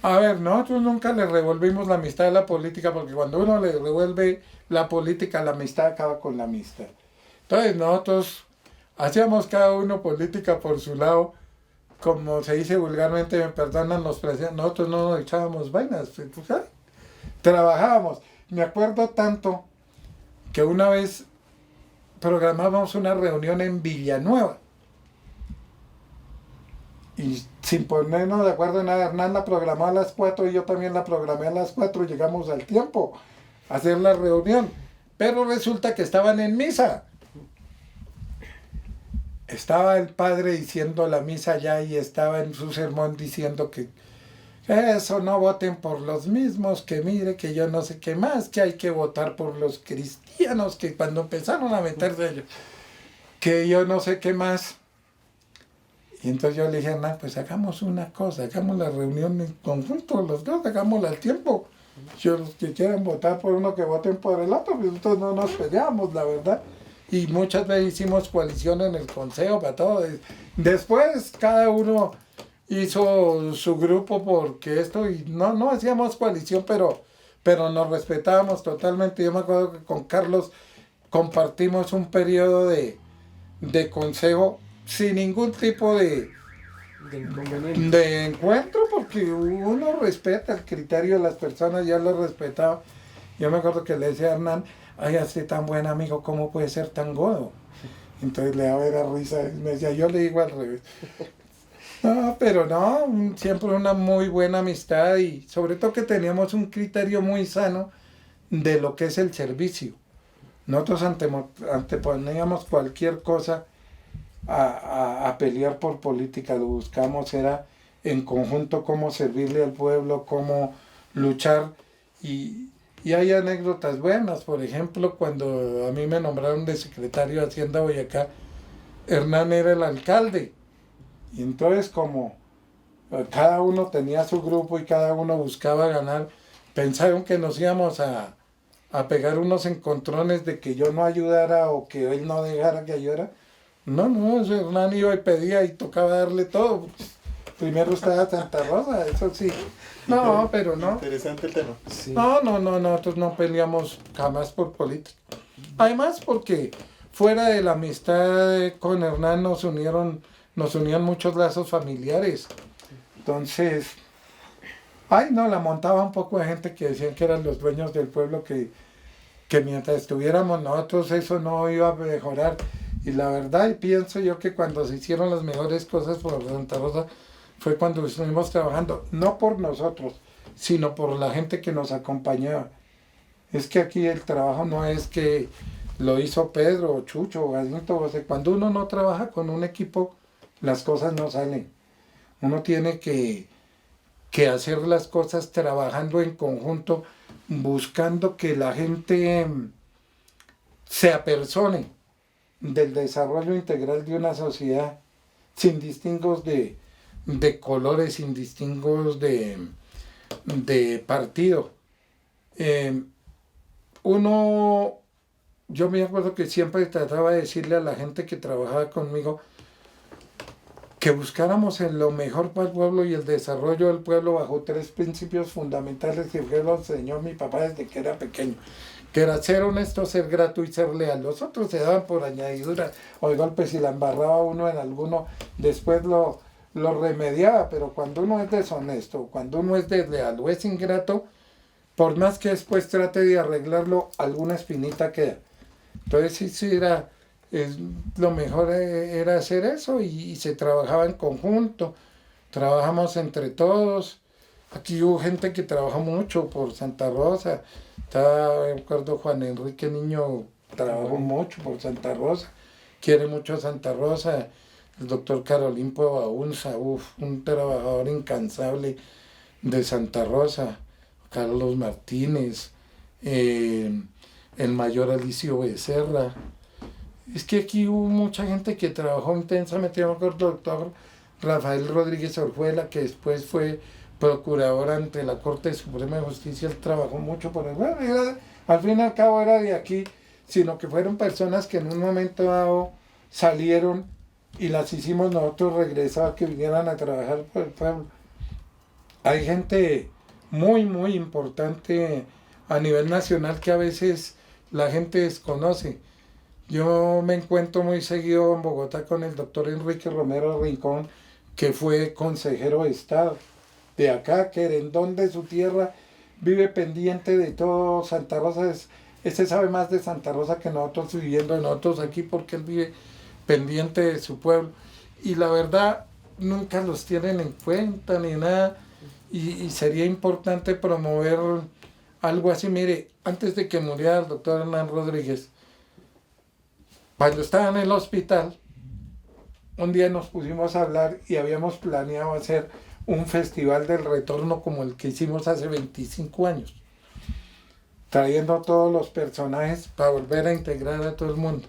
A ver, nosotros nunca le revolvimos la amistad a la política, porque cuando uno le revuelve la política, la amistad acaba con la amistad. Entonces nosotros hacíamos cada uno política por su lado, como se dice vulgarmente, me perdonan los presidentes, nosotros no nos echábamos vainas, pues, trabajábamos. Me acuerdo tanto que una vez programamos una reunión en Villanueva, y sin ponernos de acuerdo en nada, Hernán la programó a las 4 y yo también la programé a las 4, llegamos al tiempo a hacer la reunión, pero resulta que estaban en misa. Estaba el padre diciendo la misa ya y estaba en su sermón diciendo que eso, no voten por los mismos, que mire, que yo no sé qué más, que hay que votar por los cristianos, que cuando empezaron a meterse ellos, que yo no sé qué más. Y entonces yo le dije, Hernán, pues hagamos una cosa, hagamos la reunión en conjunto, los dos, hagámosla al tiempo. Yo, los que quieran votar por uno, que voten por el otro, pues nosotros no nos peleamos, la verdad. Y muchas veces hicimos coalición en el consejo para todo. Después cada uno hizo su grupo porque esto, y no hacíamos coalición, pero nos respetábamos totalmente. Yo me acuerdo que con Carlos compartimos un periodo de consejo sin ningún tipo de encuentro, porque uno respeta el criterio de las personas, ya lo respetaba. Yo me acuerdo que le decía a Hernán, ay, así tan buen amigo, ¿cómo puede ser tan godo? Entonces le daba la risa y me decía, yo le digo al revés. No, pero no, siempre una muy buena amistad, y sobre todo que teníamos un criterio muy sano de lo que es el servicio. Nosotros anteponíamos cualquier cosa a pelear por política, lo buscamos era en conjunto cómo servirle al pueblo, cómo luchar, y hay anécdotas buenas. Por ejemplo, cuando a mí me nombraron de secretario de Hacienda Boyacá, Hernán era el alcalde, y entonces como cada uno tenía su grupo y cada uno buscaba ganar, pensaron que nos íbamos a a pegar unos encontrones de que yo no ayudara o que él no dejara que ayudara. No, ese Hernán iba y pedía y tocaba darle todo. Primero estaba Santa Rosa, eso sí. No, pero no. Interesante el tema. Sí. No, nosotros no peleamos jamás por política. Además porque fuera de la amistad con Hernán nos unían muchos lazos familiares. Entonces, la montaba un poco de gente que decían que eran los dueños del pueblo, que mientras estuviéramos nosotros eso no iba a mejorar. Y la verdad, y pienso yo que cuando se hicieron las mejores cosas por Santa Rosa fue cuando estuvimos trabajando, no por nosotros, sino por la gente que nos acompañaba. Es que aquí el trabajo no es que lo hizo Pedro o Chucho o Gadito. O sea, cuando uno no trabaja con un equipo, las cosas no salen. Uno tiene que hacer las cosas trabajando en conjunto, buscando que la gente se apersone del desarrollo integral de una sociedad, sin distingos de colores, sin distingos de partido. Yo me acuerdo que siempre trataba de decirle a la gente que trabajaba conmigo que buscáramos en lo mejor para el pueblo y el desarrollo del pueblo bajo 3 principios fundamentales que lo enseñó mi papá desde que era pequeño, que era ser honesto, ser grato y ser leal. Los otros se daban por añadidura o de golpe, si la embarraba uno en alguno, después lo remediaba, pero cuando uno es deshonesto, cuando uno es desleal o es ingrato, por más que después trate de arreglarlo, alguna espinita queda. Entonces sí lo mejor era hacer eso y se trabajaba en conjunto, trabajamos entre todos. Aquí hubo gente que trabajó mucho por Santa Rosa. Me acuerdo Juan Enrique Niño trabajó mucho por Santa Rosa, quiere mucho a Santa Rosa. El doctor Carolín Baunza, un trabajador incansable de Santa Rosa. Carlos Martínez, el mayor Alicio Becerra. Es que aquí hubo mucha gente que trabajó intensamente. Yo me acuerdo del doctor Rafael Rodríguez Orjuela, que después fue procurador ante la Corte Suprema de Justicia. Él trabajó mucho por el... al fin y al cabo era de aquí, sino que fueron personas que en un momento dado salieron y las hicimos nosotros regresar, que vinieran a trabajar por el pueblo. Hay gente muy, muy importante a nivel nacional que a veces la gente desconoce. Yo me encuentro muy seguido en Bogotá con el doctor Enrique Romero Rincón, que fue consejero de Estado de acá, querendón de su tierra, vive pendiente de todo Santa Rosa. Este sabe más de Santa Rosa que nosotros, viviendo nosotros aquí, porque él vive pendiente de su pueblo. Y la verdad, nunca los tienen en cuenta ni nada. Y sería importante promover algo así. Mire, antes de que muriera el doctor Hernán Rodríguez, cuando estaba en el hospital, un día nos pusimos a hablar y habíamos planeado hacer un festival del retorno como el que hicimos hace 25 años, trayendo todos los personajes para volver a integrar a todo el mundo.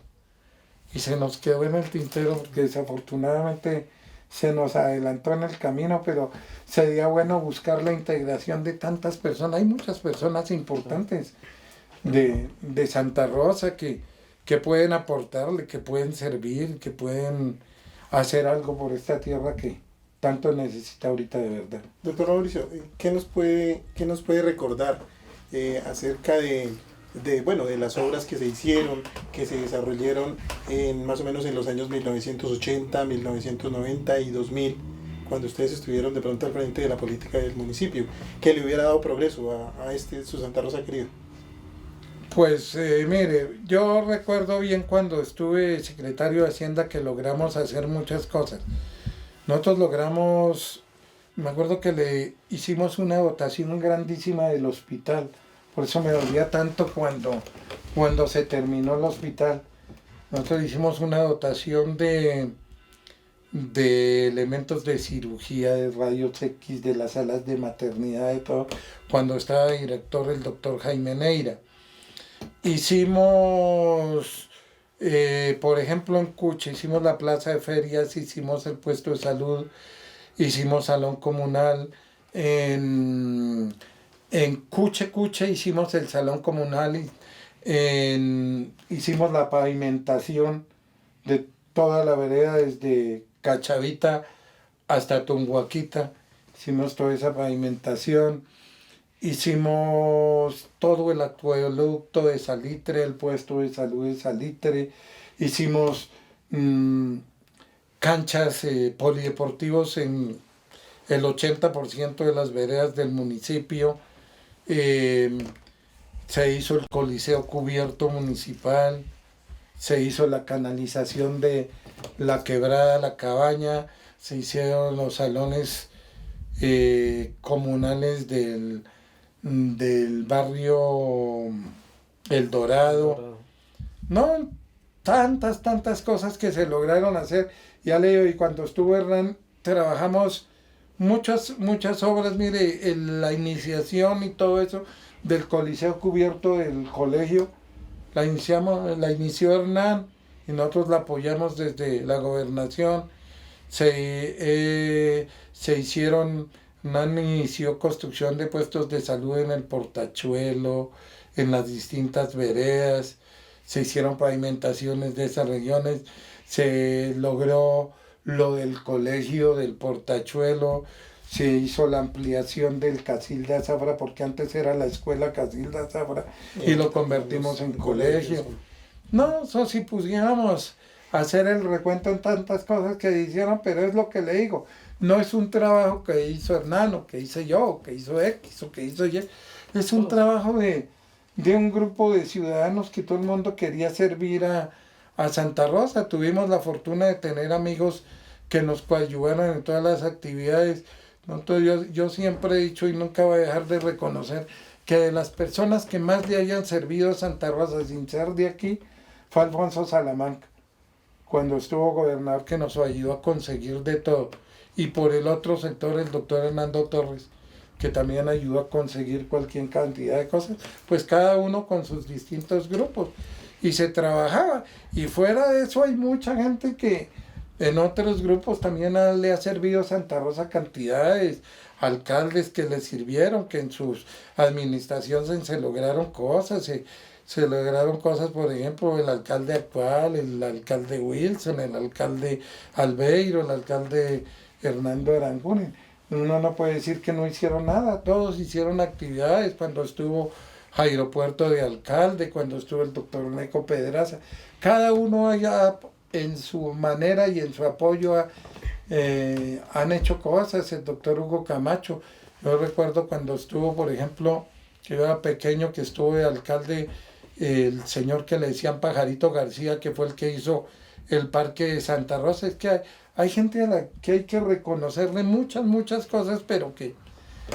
Y se nos quedó en el tintero porque desafortunadamente se nos adelantó en el camino, pero sería bueno buscar la integración de tantas personas. Hay muchas personas importantes de Santa Rosa que pueden aportarle, que pueden servir, que pueden hacer algo por esta tierra que tanto necesita ahorita de verdad. Doctor Mauricio, ¿qué nos puede recordar acerca de las obras que se hicieron, que se desarrollaron más o menos en los años 1980, 1990 y 2000, cuando ustedes estuvieron de pronto al frente de la política del municipio, que le hubiera dado progreso a su Santa Rosa querido? Pues mire, yo recuerdo bien cuando estuve secretario de Hacienda que logramos hacer muchas cosas. Nosotros me acuerdo que le hicimos una dotación grandísima del hospital. Por eso me dolía tanto cuando se terminó el hospital. Nosotros hicimos una dotación de elementos de cirugía, de rayos X, de las salas de maternidad, de todo, cuando estaba director el doctor Jaime Neira. Hicimos, por ejemplo, en Cuche, hicimos la plaza de ferias, hicimos el puesto de salud, hicimos salón comunal. En En Cuche Cuche hicimos el salón comunal, hicimos la pavimentación de toda la vereda desde Cachavita hasta Tunguaquita, hicimos toda esa pavimentación, hicimos todo el acueducto de Salitre, el puesto de salud de Salitre, hicimos canchas polideportivos en el 80% de las veredas del municipio. Se hizo el coliseo cubierto municipal, se hizo la canalización de la quebrada, la cabaña, se hicieron los salones comunales del barrio El Dorado. No, tantas cosas que se lograron hacer. Ya le digo, y cuando estuvo Hernán, trabajamos muchas obras, mire, la iniciación y todo eso del coliseo cubierto del colegio, la inició Hernán y nosotros la apoyamos desde la gobernación. Se hicieron, Hernán inició construcción de puestos de salud en el Portachuelo, en las distintas veredas, se hicieron pavimentaciones de esas regiones, se logró lo del colegio del Portachuelo, se hizo la ampliación del Casilda Zafra, porque antes era la escuela Casilda Zafra, y lo convertimos en colegio. No, eso si pudiéramos hacer el recuento en tantas cosas que hicieron, pero es lo que le digo, no es un trabajo que hizo Hernán, o que hice yo, o que hizo X, o que hizo Y, es un trabajo de un grupo de ciudadanos que todo el mundo quería servir a Santa Rosa. Tuvimos la fortuna de tener amigos que nos coadyuvaron en todas las actividades. Entonces, yo siempre he dicho y nunca voy a dejar de reconocer que de las personas que más le hayan servido a Santa Rosa sin ser de aquí fue Alfonso Salamanca, cuando estuvo gobernador, que nos ayudó a conseguir de todo. Y por el otro sector, el doctor Hernando Torres, que también ayudó a conseguir cualquier cantidad de cosas, pues cada uno con sus distintos grupos. Y se trabajaba. Y fuera de eso hay mucha gente que en otros grupos también le ha servido a Santa Rosa cantidades, alcaldes que le sirvieron, que en sus administraciones se lograron cosas, se lograron cosas, por ejemplo, el alcalde actual, el alcalde Wilson, el alcalde Albeiro, el alcalde Hernando Aranguren. Uno no puede decir que no hicieron nada, todos hicieron actividades. Cuando estuvo Jairo Puerto de alcalde, cuando estuvo el doctor Neco Pedraza, cada uno allá en su manera y en su apoyo han hecho cosas. El doctor Hugo Camacho, yo recuerdo cuando estuvo, por ejemplo, que yo era pequeño, que estuvo de alcalde el señor que le decían Pajarito García, que fue el que hizo el parque de Santa Rosa. Es que hay gente a la que hay que reconocerle muchas cosas, pero que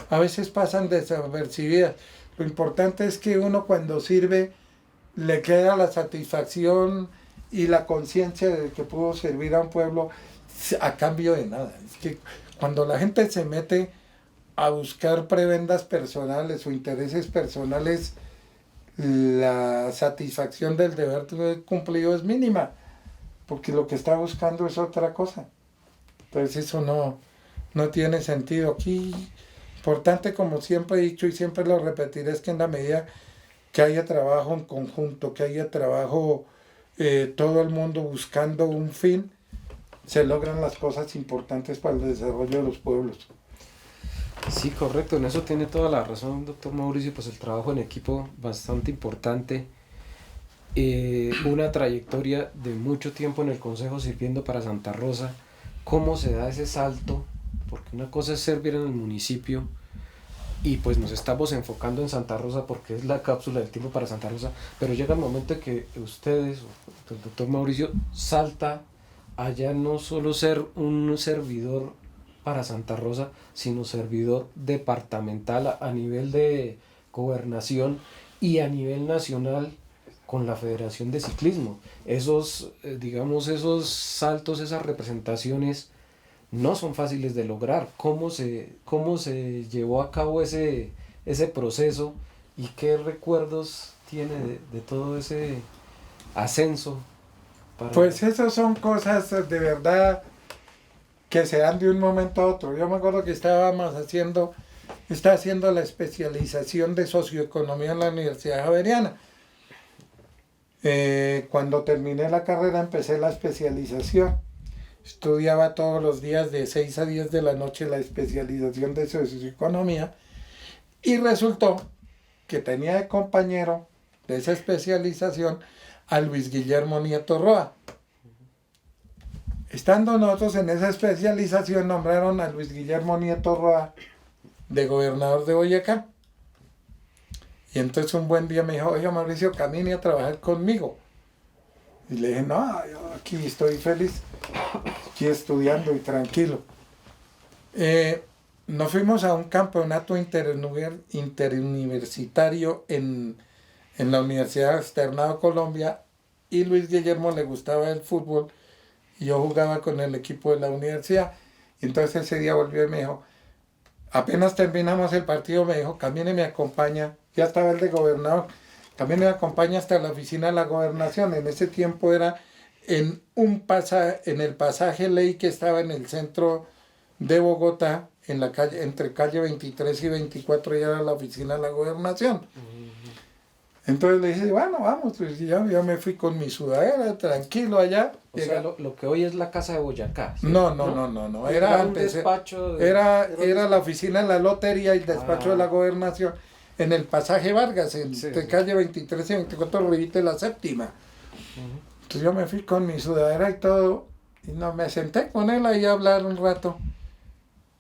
a veces pasan desapercibidas. Lo importante es que uno cuando sirve le queda la satisfacción y la conciencia de que pudo servir a un pueblo a cambio de nada. Es que cuando la gente se mete a buscar prebendas personales o intereses personales, la satisfacción del deber cumplido es mínima, porque lo que está buscando es otra cosa. Entonces eso no tiene sentido. Aquí, importante, como siempre he dicho y siempre lo repetiré, es que en la medida que haya trabajo en conjunto, que haya trabajo todo el mundo buscando un fin, se logran las cosas importantes para el desarrollo de los pueblos. Sí, correcto, en eso tiene toda la razón, doctor Mauricio. Pues el trabajo en equipo bastante importante, una trayectoria de mucho tiempo en el Consejo sirviendo para Santa Rosa. ¿Cómo se da ese salto? Porque una cosa es servir en el municipio y pues nos estamos enfocando en Santa Rosa porque es la cápsula del tiempo para Santa Rosa, pero llega el momento en que ustedes, el doctor Mauricio, salta allá no solo ser un servidor para Santa Rosa, sino servidor departamental a nivel de gobernación y a nivel nacional con la Federación de Ciclismo. Esos saltos, esas representaciones no son fáciles de lograr. ¿Cómo se llevó a cabo ese proceso y qué recuerdos tiene de todo ese ascenso? Pues esas son cosas de verdad que se dan de un momento a otro. Yo me acuerdo que estábamos haciendo Estaba haciendo la especialización de socioeconomía en la Universidad Javeriana. Cuando terminé la carrera empecé la especialización. Estudiaba todos los días de 6 a 10 de la noche la especialización de socioeconomía y resultó que tenía de compañero de esa especialización a Luis Guillermo Nieto Roa. Estando nosotros en esa especialización nombraron a Luis Guillermo Nieto Roa de gobernador de Boyacá. Y entonces un buen día me dijo, oye Mauricio, camine a trabajar conmigo. Y le dije, no, yo aquí estoy feliz, aquí estudiando y tranquilo. Nos fuimos a un campeonato interuniversitario en la Universidad Externado Colombia y Luis Guillermo le gustaba el fútbol y yo jugaba con el equipo de la universidad. Y entonces ese día volvió y me dijo, apenas terminamos el partido, me dijo, camine, me acompaña, ya estaba el de gobernador, también me acompaña hasta la oficina de la gobernación. En ese tiempo era en el pasaje Ley que estaba en el centro de Bogotá, en la calle, entre calle 23 y 24, ya era la oficina de la gobernación. Entonces le dije, bueno, vamos, pues ya me fui con mi sudadera, tranquilo allá. O sea, lo que hoy es la Casa de Boyacá. ¿Sí? No, era antes, despacho era la oficina de la lotería y el despacho de la gobernación en el pasaje Vargas, entre calle 23 y 24, revite la séptima. Entonces yo me fui con mi sudadera y todo, y no, me senté con él ahí a hablar un rato.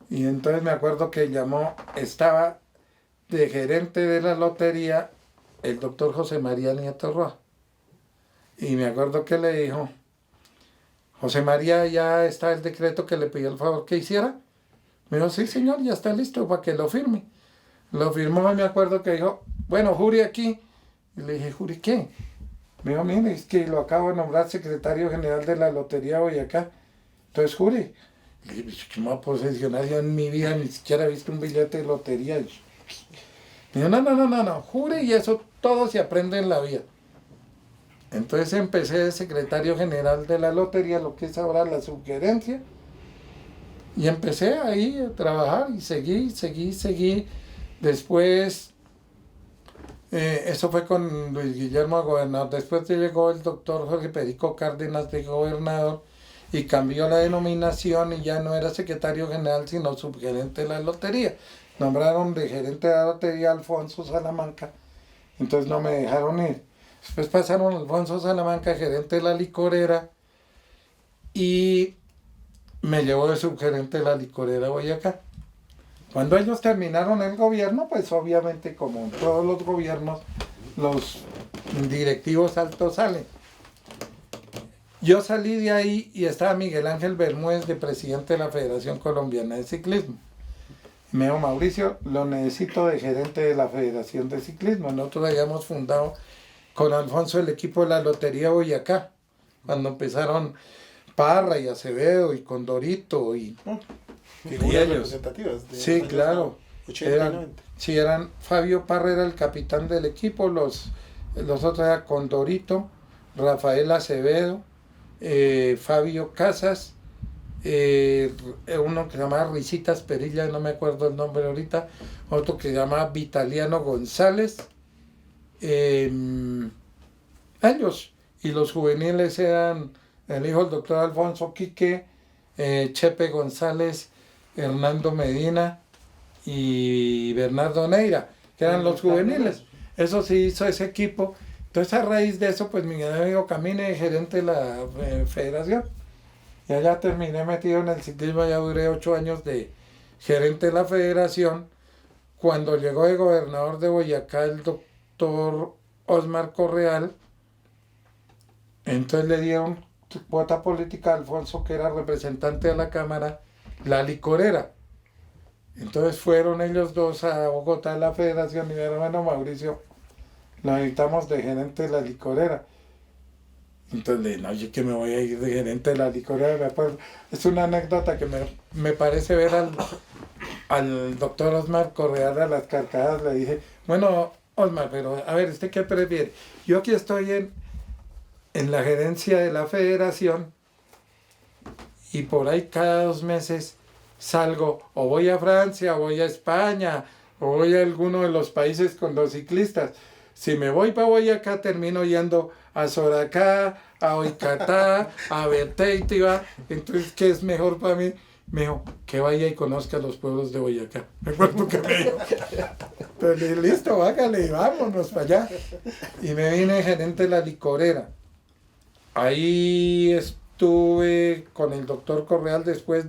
Y entonces me acuerdo que estaba de gerente de la lotería el doctor José María Nieto Roa. Y me acuerdo que le dijo, José María, ya está el decreto que le pidió el favor que hiciera. Me dijo, sí señor, ya está listo para que lo firme. Lo firmó, me acuerdo que dijo, bueno, Juri aquí. Y le dije, ¿Juri qué? Me dijo, mire, es que lo acabo de nombrar secretario general de la Lotería Boyacá. Entonces, Juri. Le dije, ¿qué me voy a posesionar? Yo en mi vida ni siquiera he visto un billete de lotería. Me dijo, no, Juri, y eso todo se aprende en la vida. Entonces empecé de secretario general de la lotería, lo que es ahora la subgerencia. Y empecé ahí a trabajar y seguí. Después, eso fue con Luis Guillermo gobernador. Después llegó el doctor Jorge Perico Cárdenas de gobernador y cambió la denominación y ya no era secretario general, sino subgerente de la lotería. Nombraron de gerente de la lotería a Alfonso Salamanca, entonces no me dejaron ir. Después pasaron a Alfonso Salamanca, gerente de la licorera, y me llevó de subgerente de la licorera Boyacá. Cuando ellos terminaron el gobierno, pues obviamente como en todos los gobiernos, los directivos altos salen. Yo salí de ahí y estaba Miguel Ángel Bermúdez de presidente de la Federación Colombiana de Ciclismo. Me dijo, Mauricio, lo necesito de gerente de la Federación de Ciclismo. Nosotros habíamos fundado con Alfonso el equipo de la Lotería Boyacá, cuando empezaron Parra y Acevedo y Condorito y figuras representativas. Sí, claro. 80 y 90. Eran Fabio Parra era el capitán del equipo, los otros eran Condorito, Rafael Acevedo, Fabio Casas, uno que se llamaba Risitas Perilla, no me acuerdo el nombre ahorita, otro que se llamaba Vitaliano González, ellos, y los juveniles eran el hijo del doctor Alfonso Quique, Chepe González, Hernando Medina y Bernardo Neira, que eran los juveniles. Eso sí hizo ese equipo. Entonces a raíz de eso, pues mi amigo camine de gerente de la federación. Y allá terminé metido en el ciclismo, ya duré 8 años de gerente de la federación. Cuando llegó de gobernador de Boyacá el doctor Osmar Correal, entonces le dieron cuota política a Alfonso, que era representante de la Cámara, la licorera. Entonces fueron ellos dos a Bogotá, a la federación, y me dijeron, bueno, Mauricio, lo necesitamos de gerente de la licorera. Entonces le dije, no, yo que me voy a ir de gerente de la licorera, me acuerdo. Es una anécdota que me parece ver al doctor Osmar Correal a las carcajadas. Le dije, bueno, Osmar, pero a ver, ¿usted qué prefiere? Yo aquí estoy en la gerencia de la federación y por ahí cada 2 meses salgo, o voy a Francia, o voy a España, o voy a alguno de los países con los ciclistas. Si me voy para Boyacá, termino yendo a Soracá, a Oicatá, a Beteitiva. Entonces, ¿qué es mejor para mí? Me dijo, que vaya y conozca los pueblos de Boyacá. Me acuerdo que me dijo. Entonces, listo, hágale, vámonos para allá. Y me vine gerente de la licorera. Ahí estuve con el doctor Correal, después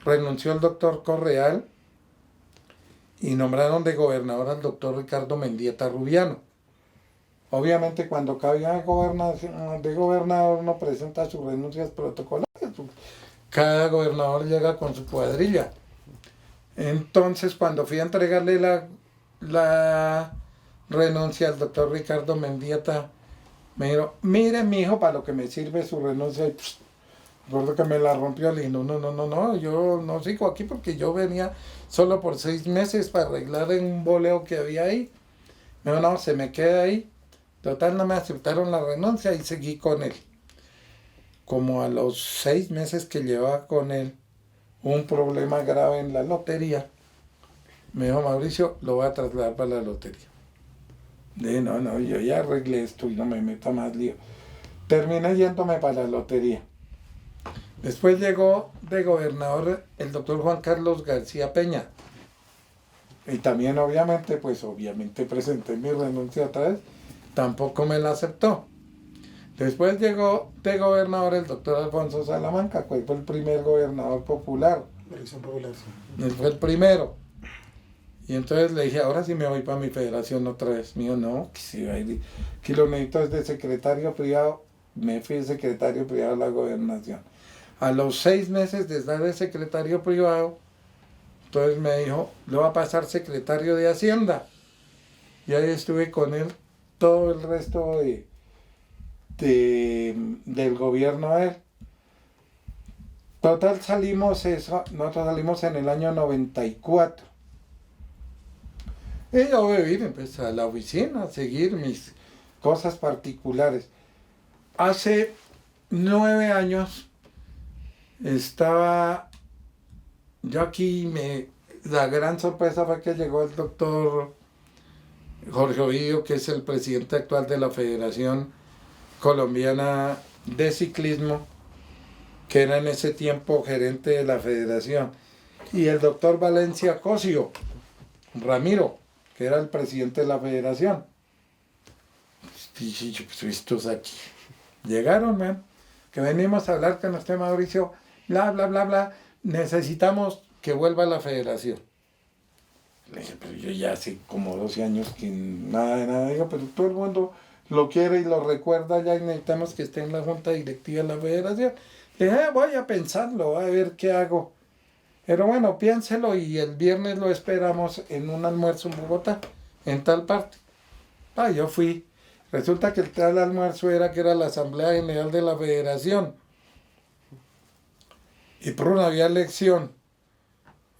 renunció el doctor Correal y nombraron de gobernador al doctor Ricardo Mendieta Rubiano. Obviamente cuando cabía de gobernador uno presenta sus renuncias protocolares. Cada gobernador llega con su cuadrilla. Entonces cuando fui a entregarle la renuncia al doctor Ricardo Mendieta, me dijo, mire mi hijo, para lo que me sirve su renuncia. Y recuerdo que me la rompió, le dije, no, yo no sigo aquí porque yo venía solo por 6 meses para arreglar un boleo que había ahí. Me dijo, no, se me queda ahí. Total, no me aceptaron la renuncia y seguí con él. Como a los 6 meses que llevaba con él, un problema grave en la lotería, me dijo, Mauricio, lo voy a trasladar para la lotería. Dije, no, yo ya arreglé esto y no me meto más lío. Terminé yéndome para la lotería. Después llegó de gobernador el doctor Juan Carlos García Peña. Y también obviamente presenté mi renuncia otra vez. Tampoco me la aceptó. Después llegó de gobernador el doctor Alfonso Salamanca, que fue el primer gobernador popular. Elección popular, sí. Él fue el primero. Y entonces le dije, ahora sí me voy para mi federación otra vez. Me dijo, no, que si va a ir, que lo necesito es de secretario privado. Me fui de secretario privado a la gobernación. A los 6 meses de estar de secretario privado, entonces me dijo, le va a pasar secretario de Hacienda. Y ahí estuve con él todo el resto del gobierno de él. Total nosotros salimos en el año 94. Y yo me vine pues, a la oficina a seguir mis cosas particulares. Hace 9 años estaba yo aquí, la gran sorpresa fue que llegó el doctor Jorge Ovidio, que es el presidente actual de la Federación Colombiana de Ciclismo, que era en ese tiempo gerente de la federación, y el doctor Valencia Cosio Ramiro, que era el presidente de la federación. Y pues estos aquí llegaron, man, que venimos a hablar con usted, Mauricio, bla, bla, bla, bla, necesitamos que vuelva a la federación. Le dije, pero yo ya hace como 12 años que nada de nada. Digo, pero todo el mundo lo quiere y lo recuerda ya y necesitamos que esté en la junta directiva de la federación. Le dije, voy a pensarlo, a ver qué hago. Pero bueno, piénselo y el viernes lo esperamos en un almuerzo en Bogotá, en tal parte. Yo fui. Resulta que el tal almuerzo era que era la Asamblea General de la Federación. Y por una había elección.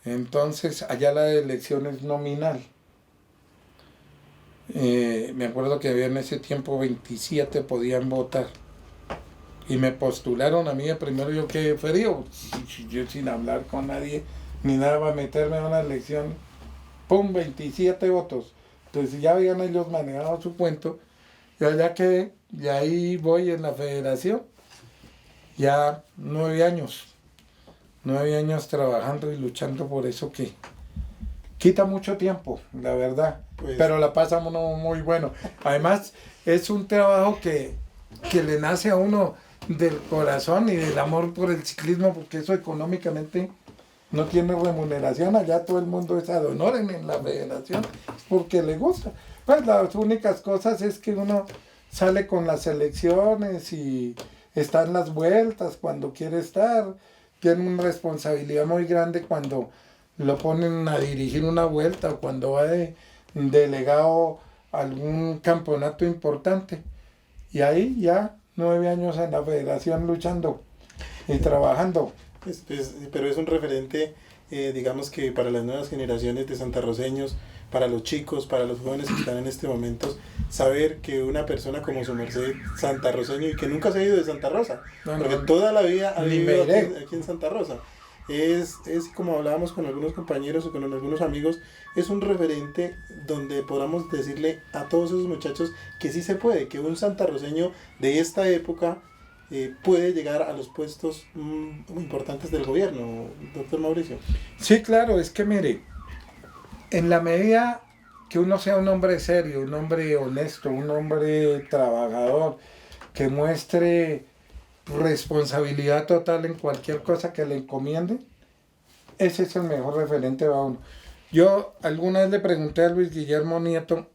Entonces, allá la elección es nominal. Me acuerdo que había en ese tiempo 27 podían votar. Y me postularon a mí de primero, yo quedé frío. Yo sin hablar con nadie, ni nada, para meterme a una elección. ¡Pum! 27 votos. Entonces ya habían ellos manejado su cuento. Yo allá quedé, y ahí voy en la federación. Ya 9 años. 9 años trabajando y luchando por eso que quita mucho tiempo, la verdad, pues, pero la pasamos muy bueno. Además, es un trabajo que le nace a uno del corazón y del amor por el ciclismo, porque eso económicamente no tiene remuneración. Allá todo el mundo es ad honorem en la federación, porque le gusta. Pues las únicas cosas es que uno sale con las elecciones y está en las vueltas cuando quiere estar. Tiene una responsabilidad muy grande cuando lo ponen a dirigir una vuelta o cuando va de delegado a algún campeonato importante. Y ahí ya 9 años en la federación luchando y trabajando. Pero es un referente, digamos que para las nuevas generaciones de santarroceños, para los chicos, para los jóvenes que están en este momento, saber que una persona como su merced, santarroceño, y que nunca se ha ido de Santa Rosa, porque toda la vida ha vivido aquí en Santa Rosa. es como hablábamos con algunos compañeros o con algunos amigos, es un referente donde podamos decirle a todos esos muchachos que sí se puede, que un santarroceño de esta época puede llegar a los puestos muy importantes del gobierno, doctor Mauricio. Sí, claro, es que mire, en la medida que uno sea un hombre serio, un hombre honesto, un hombre trabajador, que muestre responsabilidad total en cualquier cosa que le encomiende, ese es el mejor referente para uno. Yo alguna vez le pregunté a Luis Guillermo Nieto,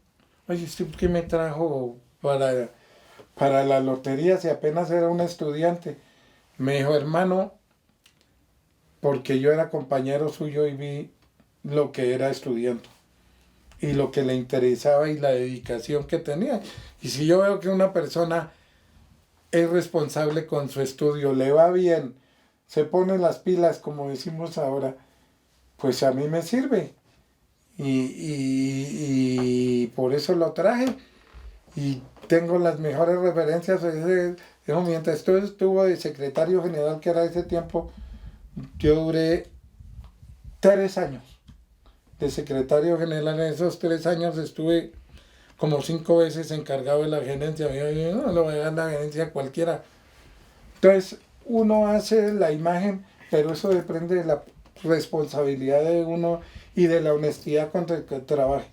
oye, ¿usted qué me trajo para la lotería si apenas era un estudiante? Me dijo, hermano, porque yo era compañero suyo y vi lo que era estudiante y lo que le interesaba y la dedicación que tenía. Y si yo veo que una persona es responsable con su estudio, le va bien, se pone las pilas, como decimos ahora, pues a mí me sirve. Y por eso lo traje. Y tengo las mejores referencias. Mientras estuvo de secretario general, que era ese tiempo, yo duré 3 años de secretario general. En esos 3 años estuve como 5 veces encargado de la gerencia. Yo no le voy a dar la gerencia a cualquiera. Entonces, uno hace la imagen, pero eso depende de la responsabilidad de uno y de la honestidad con la que trabaje.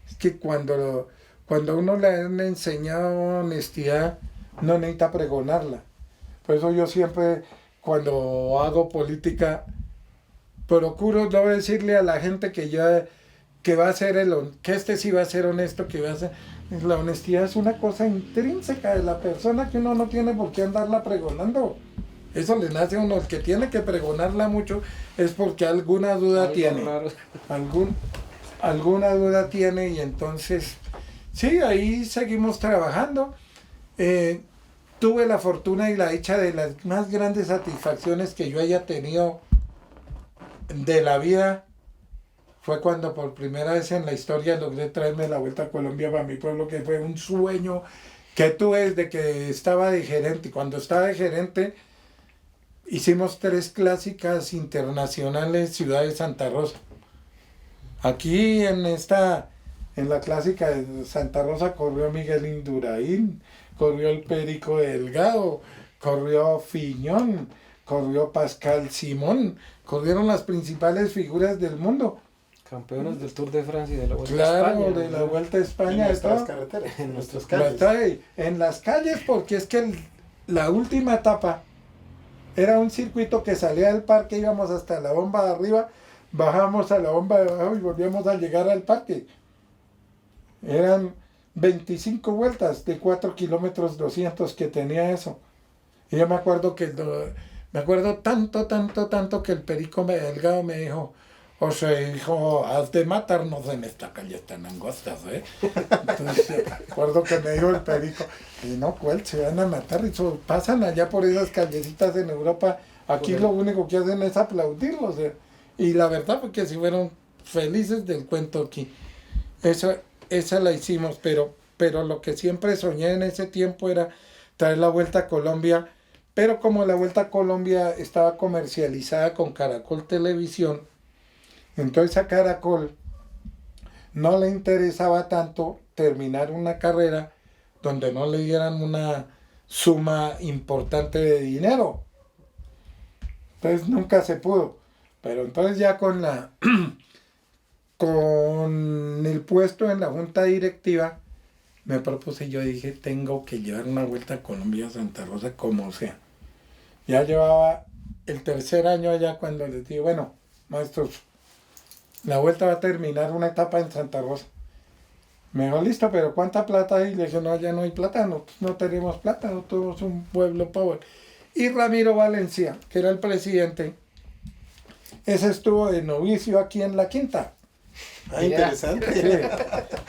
Es que cuando uno le han enseñado honestidad, no necesita pregonarla. Por eso yo siempre, cuando hago política, procuro no decirle a la gente que va a ser que este sí va a ser honesto, que va a ser. La honestidad es una cosa intrínseca de la persona que uno no tiene por qué andarla pregonando. Eso le nace a uno. El que tiene que pregonarla mucho es porque alguna duda tiene. Alguna duda tiene, y entonces, sí, ahí seguimos trabajando. Tuve la fortuna y la dicha de las más grandes satisfacciones que yo haya tenido de la vida. Fue cuando por primera vez en la historia logré traerme la Vuelta a Colombia para mi pueblo, que fue un sueño que tuve desde que estaba de gerente. Cuando estaba de gerente, hicimos 3 clásicas internacionales, Ciudad de Santa Rosa. Aquí en la clásica de Santa Rosa corrió Miguel Indurain, corrió el Perico Delgado, corrió Fiñón, corrió Pascal Simón, corrieron las principales figuras del mundo. Campeones del Tour de Francia y de la Vuelta a España. Claro, de la Vuelta a España. En nuestras carreteras, en nuestras calles. En las calles, porque es que la última etapa era un circuito que salía del parque, íbamos hasta la bomba de arriba, bajamos a la bomba de abajo y volvíamos a llegar al parque. Eran 25 vueltas de 4 kilómetros 200 que tenía eso. Y yo me acuerdo tanto que el Perico Delgado me dijo, o sea, hijo, has de matarnos en esta calle tan angostas, ¿eh? Entonces, recuerdo que me dijo el Perico, y no, ¿cuál? Se van a matar, y pasan allá por esas callecitas en Europa, aquí lo único que hacen es aplaudirlos, ¿eh? Y la verdad fue que sí fueron felices del cuento aquí. Esa la hicimos, pero lo que siempre soñé en ese tiempo era traer la Vuelta a Colombia, pero como la Vuelta a Colombia estaba comercializada con Caracol Televisión, entonces a Caracol no le interesaba tanto terminar una carrera donde no le dieran una suma importante de dinero. Entonces nunca se pudo. Pero entonces ya con el puesto en la junta directiva, me propuse, yo dije, tengo que llevar una Vuelta a Colombia a Santa Rosa como sea. Ya llevaba el 3er año allá cuando les dije, bueno, maestros, la vuelta va a terminar una etapa en Santa Rosa. Me dijo, listo, pero ¿cuánta plata hay? Y le dije, no, ya no hay plata, no tenemos plata, no somos un pueblo pobre. Y Ramiro Valencia, que era el presidente, ese estuvo de novicio aquí en La Quinta. Ah, interesante. Sí,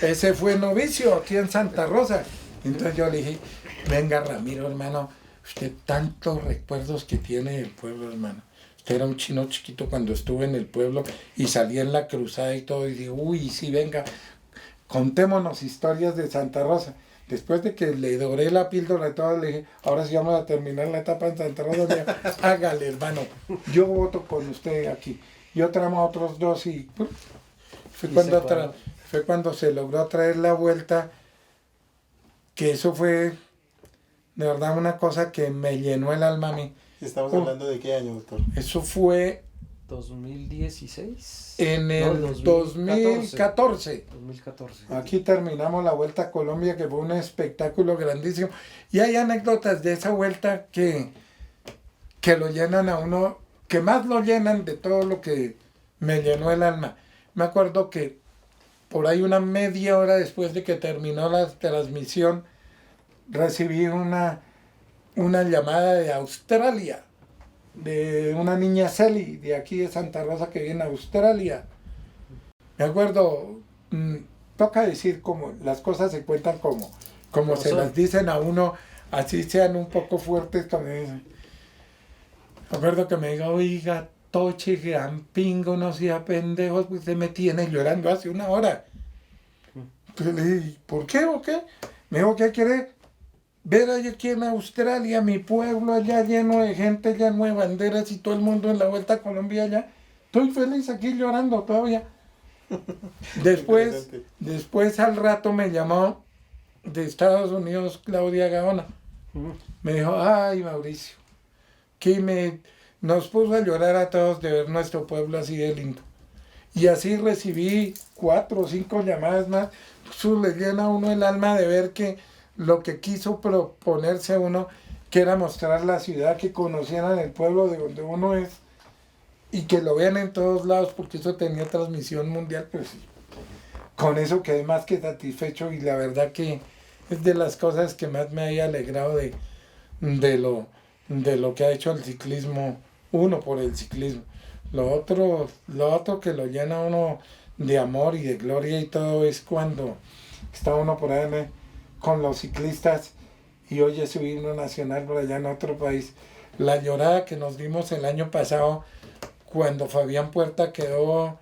ese fue novicio aquí en Santa Rosa. Entonces yo le dije, venga Ramiro, hermano, usted tantos recuerdos que tiene del pueblo, hermano. Usted era un chino chiquito cuando estuve en el pueblo y salía en la cruzada y todo, y dije, uy, sí, venga, contémonos historias de Santa Rosa. después de que le doré la píldora y todo, le dije, ahora sí vamos a terminar la etapa en Santa Rosa. Le dije, hágale, hermano, yo voto con usted aquí. Yo tramo a otros dos y fue cuando se logró traer la vuelta, que eso fue de verdad una cosa que me llenó el alma a mí. ¿Estamos hablando de qué año, doctor? Eso fue 2016. en el 2014. 2014. Aquí terminamos la Vuelta a Colombia, que fue un espectáculo grandísimo. Y hay anécdotas de esa vuelta que lo llenan a uno, que más lo llenan de todo lo que me llenó el alma. Me acuerdo que por ahí una media hora después de que terminó la transmisión, recibí una llamada de Australia, de una niña Celi, de aquí de Santa Rosa, que viene a Australia. Me acuerdo, toca decir como las cosas se cuentan como se las dicen a uno, así sean un poco fuertes. Me acuerdo que me dijo, oiga, Toche, gran pingo, no sea pendejos, pues se me tiene llorando hace una hora. Entonces le dije, ¿por qué o qué? Me dijo, ¿qué quiere? Ver allá aquí en Australia, mi pueblo allá lleno de gente, lleno de banderas y todo el mundo en la Vuelta a Colombia allá. Estoy feliz aquí llorando todavía. Después al rato me llamó de Estados Unidos Claudia Gaona. Me dijo, ay Mauricio, que nos puso a llorar a todos de ver nuestro pueblo así de lindo. Y así recibí 4 o 5 llamadas más. Eso le llena a uno el alma de ver que lo que quiso proponerse uno, que era mostrar la ciudad, que conocieran el pueblo de donde uno es y que lo vean en todos lados, porque eso tenía transmisión mundial. Pues con eso quedé más que satisfecho, y la verdad que es de las cosas que más me haya alegrado de lo que ha hecho el ciclismo, uno por el ciclismo. Lo otro que lo llena uno de amor y de gloria y todo es cuando está uno por ahí con los ciclistas y oye su himno nacional por allá en otro país. La llorada que nos dimos el año pasado cuando Fabián Puerta quedó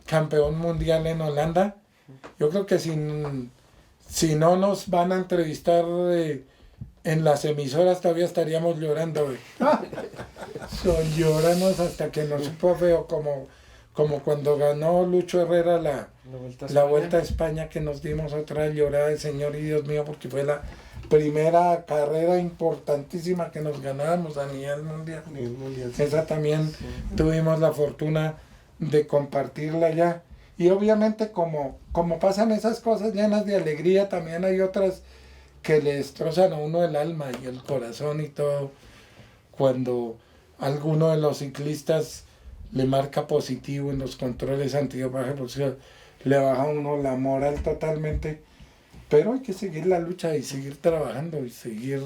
campeón mundial en Holanda. Yo creo que si no nos van a entrevistar en las emisoras todavía estaríamos llorando. Lloramos hasta que nos supo feo, como cuando ganó Lucho Herrera la Vuelta a España, que nos dimos otra llorada de Señor y Dios mío, porque fue la primera carrera importantísima que nos ganábamos a nivel mundial. Esa también tuvimos la fortuna de compartirla ya. Y obviamente como pasan esas cosas llenas de alegría, también hay otras que le destrozan a uno el alma y el corazón y todo, cuando alguno de los ciclistas le marca positivo en los controles antidopaje, pues le baja a uno la moral totalmente. Pero hay que seguir la lucha y seguir trabajando y seguir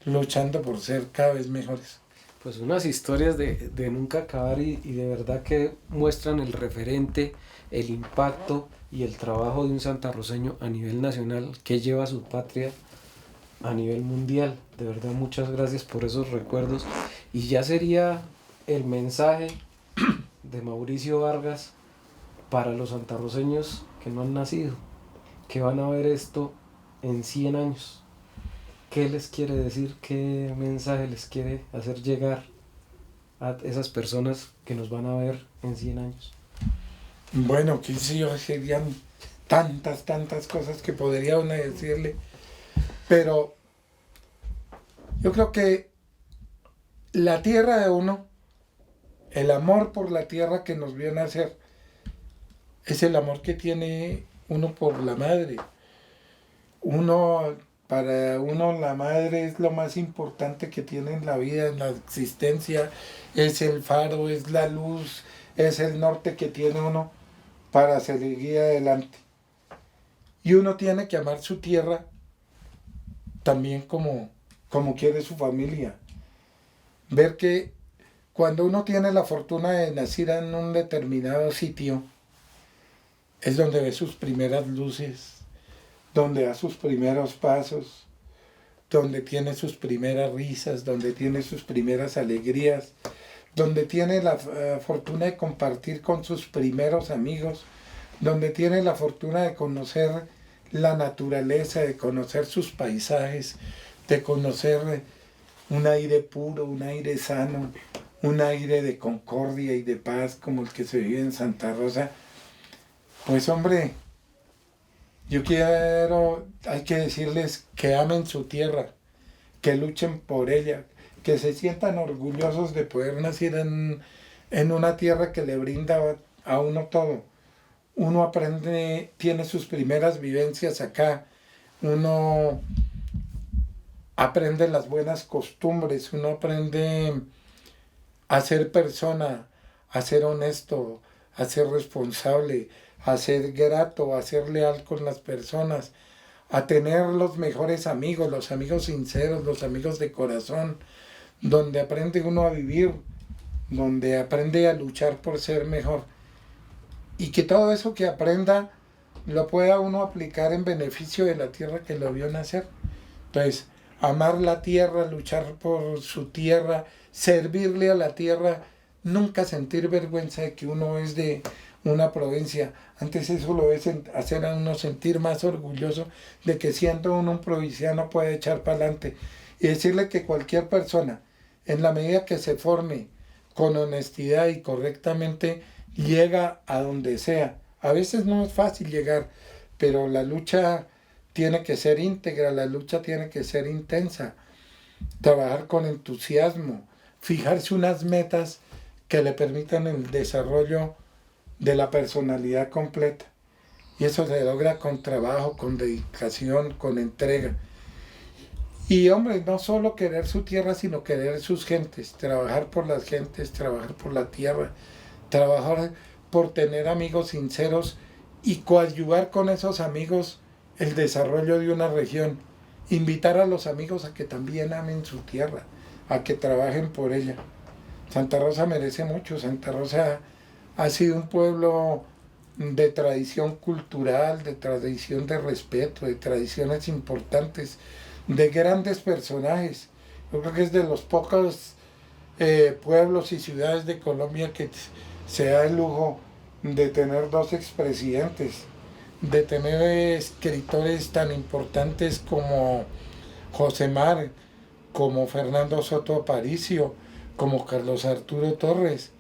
luchando por ser cada vez mejores. Pues unas historias de nunca acabar y de verdad que muestran el referente, el impacto y el trabajo de un santarroceño a nivel nacional que lleva a su patria a nivel mundial. De verdad, muchas gracias por esos recuerdos. Y ya sería el mensaje de Mauricio Vargas para los santarroceños que no han nacido, que van a ver esto en 100 años. ¿Qué les quiere decir? ¿Qué mensaje les quiere hacer llegar a esas personas que nos van a ver en 100 años? Bueno, que sí, serían tantas cosas que podría uno decirle, pero yo creo que la tierra de uno, el amor por la tierra que nos viene a hacer, es el amor que tiene uno por la madre. Para uno la madre es lo más importante que tiene en la vida, en la existencia, es el faro, es la luz, es el norte que tiene uno para seguir adelante. Y uno tiene que amar su tierra también como quiere su familia. Ver que cuando uno tiene la fortuna de nacer en un determinado sitio, es donde ve sus primeras luces, donde da sus primeros pasos, donde tiene sus primeras risas, donde tiene sus primeras alegrías, donde tiene la fortuna de compartir con sus primeros amigos, donde tiene la fortuna de conocer la naturaleza, de conocer sus paisajes, de conocer un aire puro, un aire sano, un aire de concordia y de paz como el que se vive en Santa Rosa. Pues hombre, hay que decirles que amen su tierra, que luchen por ella, que se sientan orgullosos de poder nacer en una tierra que le brinda a uno todo. Uno aprende, tiene sus primeras vivencias acá, uno aprende las buenas costumbres, uno aprende a ser persona, a ser honesto, a ser responsable, a ser grato, a ser leal con las personas, a tener los mejores amigos, los amigos sinceros, los amigos de corazón, donde aprende uno a vivir, donde aprende a luchar por ser mejor. Y que todo eso que aprenda lo pueda uno aplicar en beneficio de la tierra que lo vio nacer. Entonces, amar la tierra, luchar por su tierra, servirle a la tierra, nunca sentir vergüenza de que uno es de una provincia. Antes eso lo es hacer a uno sentir más orgulloso de que siendo uno un provinciano puede echar para adelante. Y decirle que cualquier persona, en la medida que se forme con honestidad y correctamente, llega a donde sea. A veces no es fácil llegar, pero la lucha tiene que ser íntegra, la lucha tiene que ser intensa. Trabajar con entusiasmo, fijarse unas metas que le permitan el desarrollo de la personalidad completa. Y eso se logra con trabajo, con dedicación, con entrega. Y hombre, no solo querer su tierra, sino querer sus gentes, trabajar por las gentes, trabajar por la tierra, trabajar por tener amigos sinceros y coadyuvar con esos amigos el desarrollo de una región. Invitar a los amigos a que también amen su tierra, a que trabajen por ella. Santa Rosa merece mucho. Santa Rosa ha sido un pueblo de tradición cultural, de tradición de respeto, de tradiciones importantes, de grandes personajes. Yo creo que es de los pocos pueblos y ciudades de Colombia que se da el lujo de tener dos expresidentes, de tener escritores tan importantes como Josemar, como Fernando Soto Aparicio, como Carlos Arturo Torres,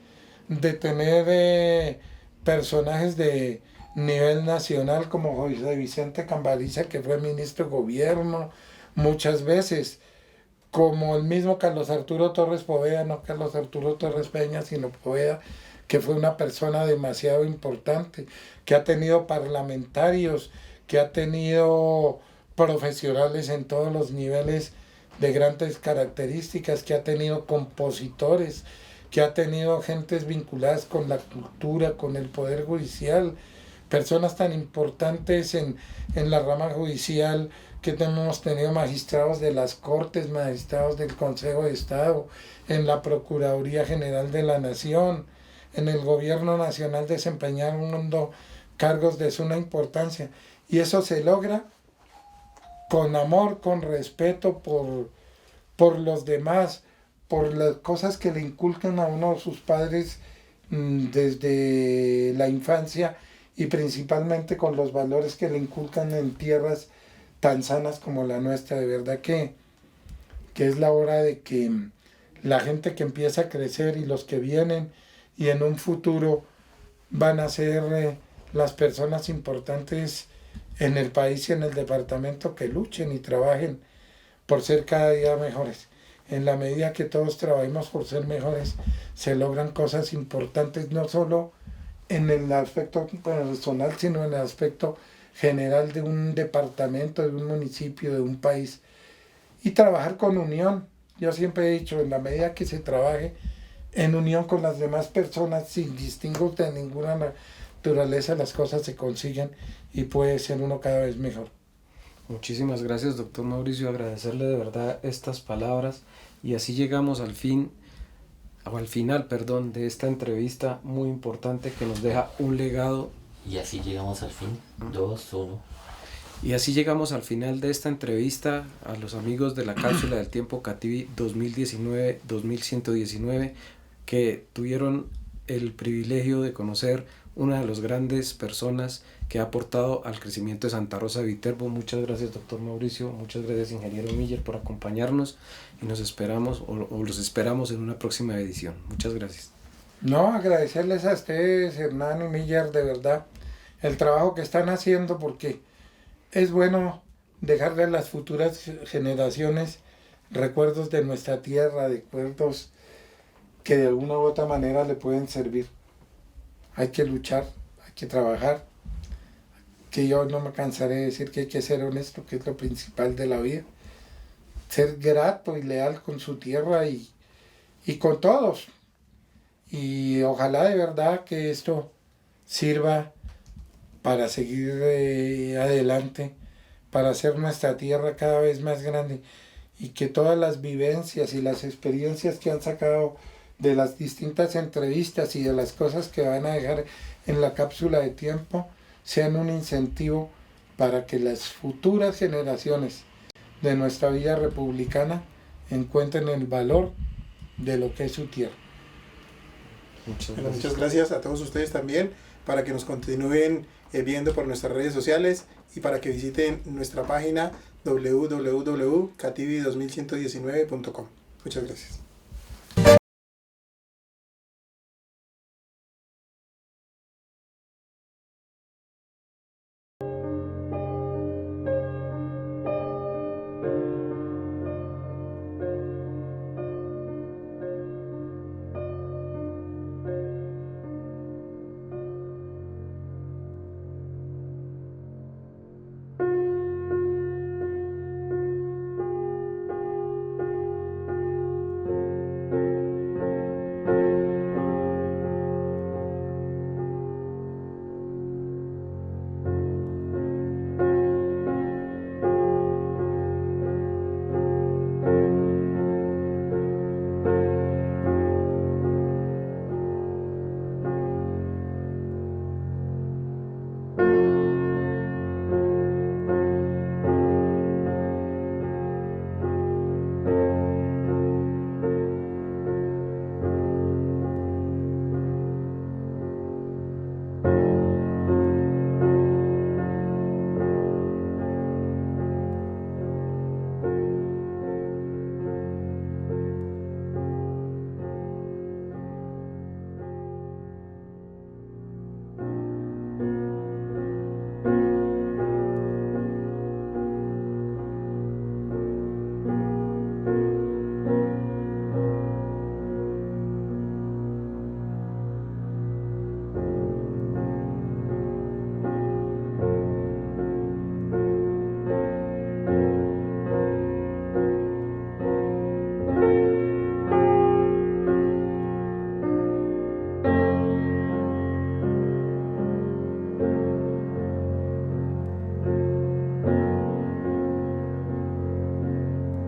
de tener personajes de nivel nacional como José Vicente Cambariza, que fue ministro de gobierno muchas veces, como el mismo Carlos Arturo Torres Poveda, no Carlos Arturo Torres Peña, sino Poveda, que fue una persona demasiado importante, que ha tenido parlamentarios, que ha tenido profesionales en todos los niveles de grandes características, que ha tenido compositores, que ha tenido gentes vinculadas con la cultura, con el poder judicial, personas tan importantes en la rama judicial, que hemos tenido magistrados de las Cortes, magistrados del Consejo de Estado, en la Procuraduría General de la Nación, en el Gobierno Nacional desempeñando cargos de suma importancia. Y eso se logra con amor, con respeto por los demás, por las cosas que le inculcan a uno sus padres desde la infancia, y principalmente con los valores que le inculcan en tierras tan sanas como la nuestra. De verdad que es la hora de que la gente que empieza a crecer y los que vienen y en un futuro van a ser las personas importantes en el país y en el departamento, que luchen y trabajen por ser cada día mejores. En la medida que todos trabajemos por ser mejores, se logran cosas importantes, no solo en el aspecto personal, sino en el aspecto general de un departamento, de un municipio, de un país. Y trabajar con unión. Yo siempre he dicho, en la medida que se trabaje en unión con las demás personas, sin distingos de ninguna naturaleza, las cosas se consiguen y puede ser uno cada vez mejor. Muchísimas gracias, doctor Mauricio, agradecerle de verdad estas palabras, y así llegamos al final de esta entrevista muy importante que nos deja un legado. Y así llegamos al fin. 2, 1. Y así llegamos al final de esta entrevista a los amigos de la Cápsula del Tiempo Cativi 2019-2119, que tuvieron el privilegio de conocer una de las grandes personas que ha aportado al crecimiento de Santa Rosa de Viterbo. Muchas gracias, doctor Mauricio, muchas gracias, ingeniero Miller, por acompañarnos y nos esperamos o los esperamos en una próxima edición. Muchas gracias. No, agradecerles a ustedes, Hernán y Miller, de verdad, el trabajo que están haciendo, porque es bueno dejarle a las futuras generaciones recuerdos de nuestra tierra, recuerdos que de alguna u otra manera le pueden servir. Hay que luchar, hay que trabajar, que yo no me cansaré de decir que hay que ser honesto, que es lo principal de la vida. Ser grato y leal con su tierra y con todos. Y ojalá de verdad que esto sirva para seguir adelante, para hacer nuestra tierra cada vez más grande y que todas las vivencias y las experiencias que han sacado de las distintas entrevistas y de las cosas que van a dejar en la cápsula de tiempo sean un incentivo para que las futuras generaciones de nuestra vida republicana encuentren el valor de lo que es su tierra. Muchas gracias a todos ustedes también, para que nos continúen viendo por nuestras redes sociales y para que visiten nuestra página www.cativi2119.com. Muchas gracias.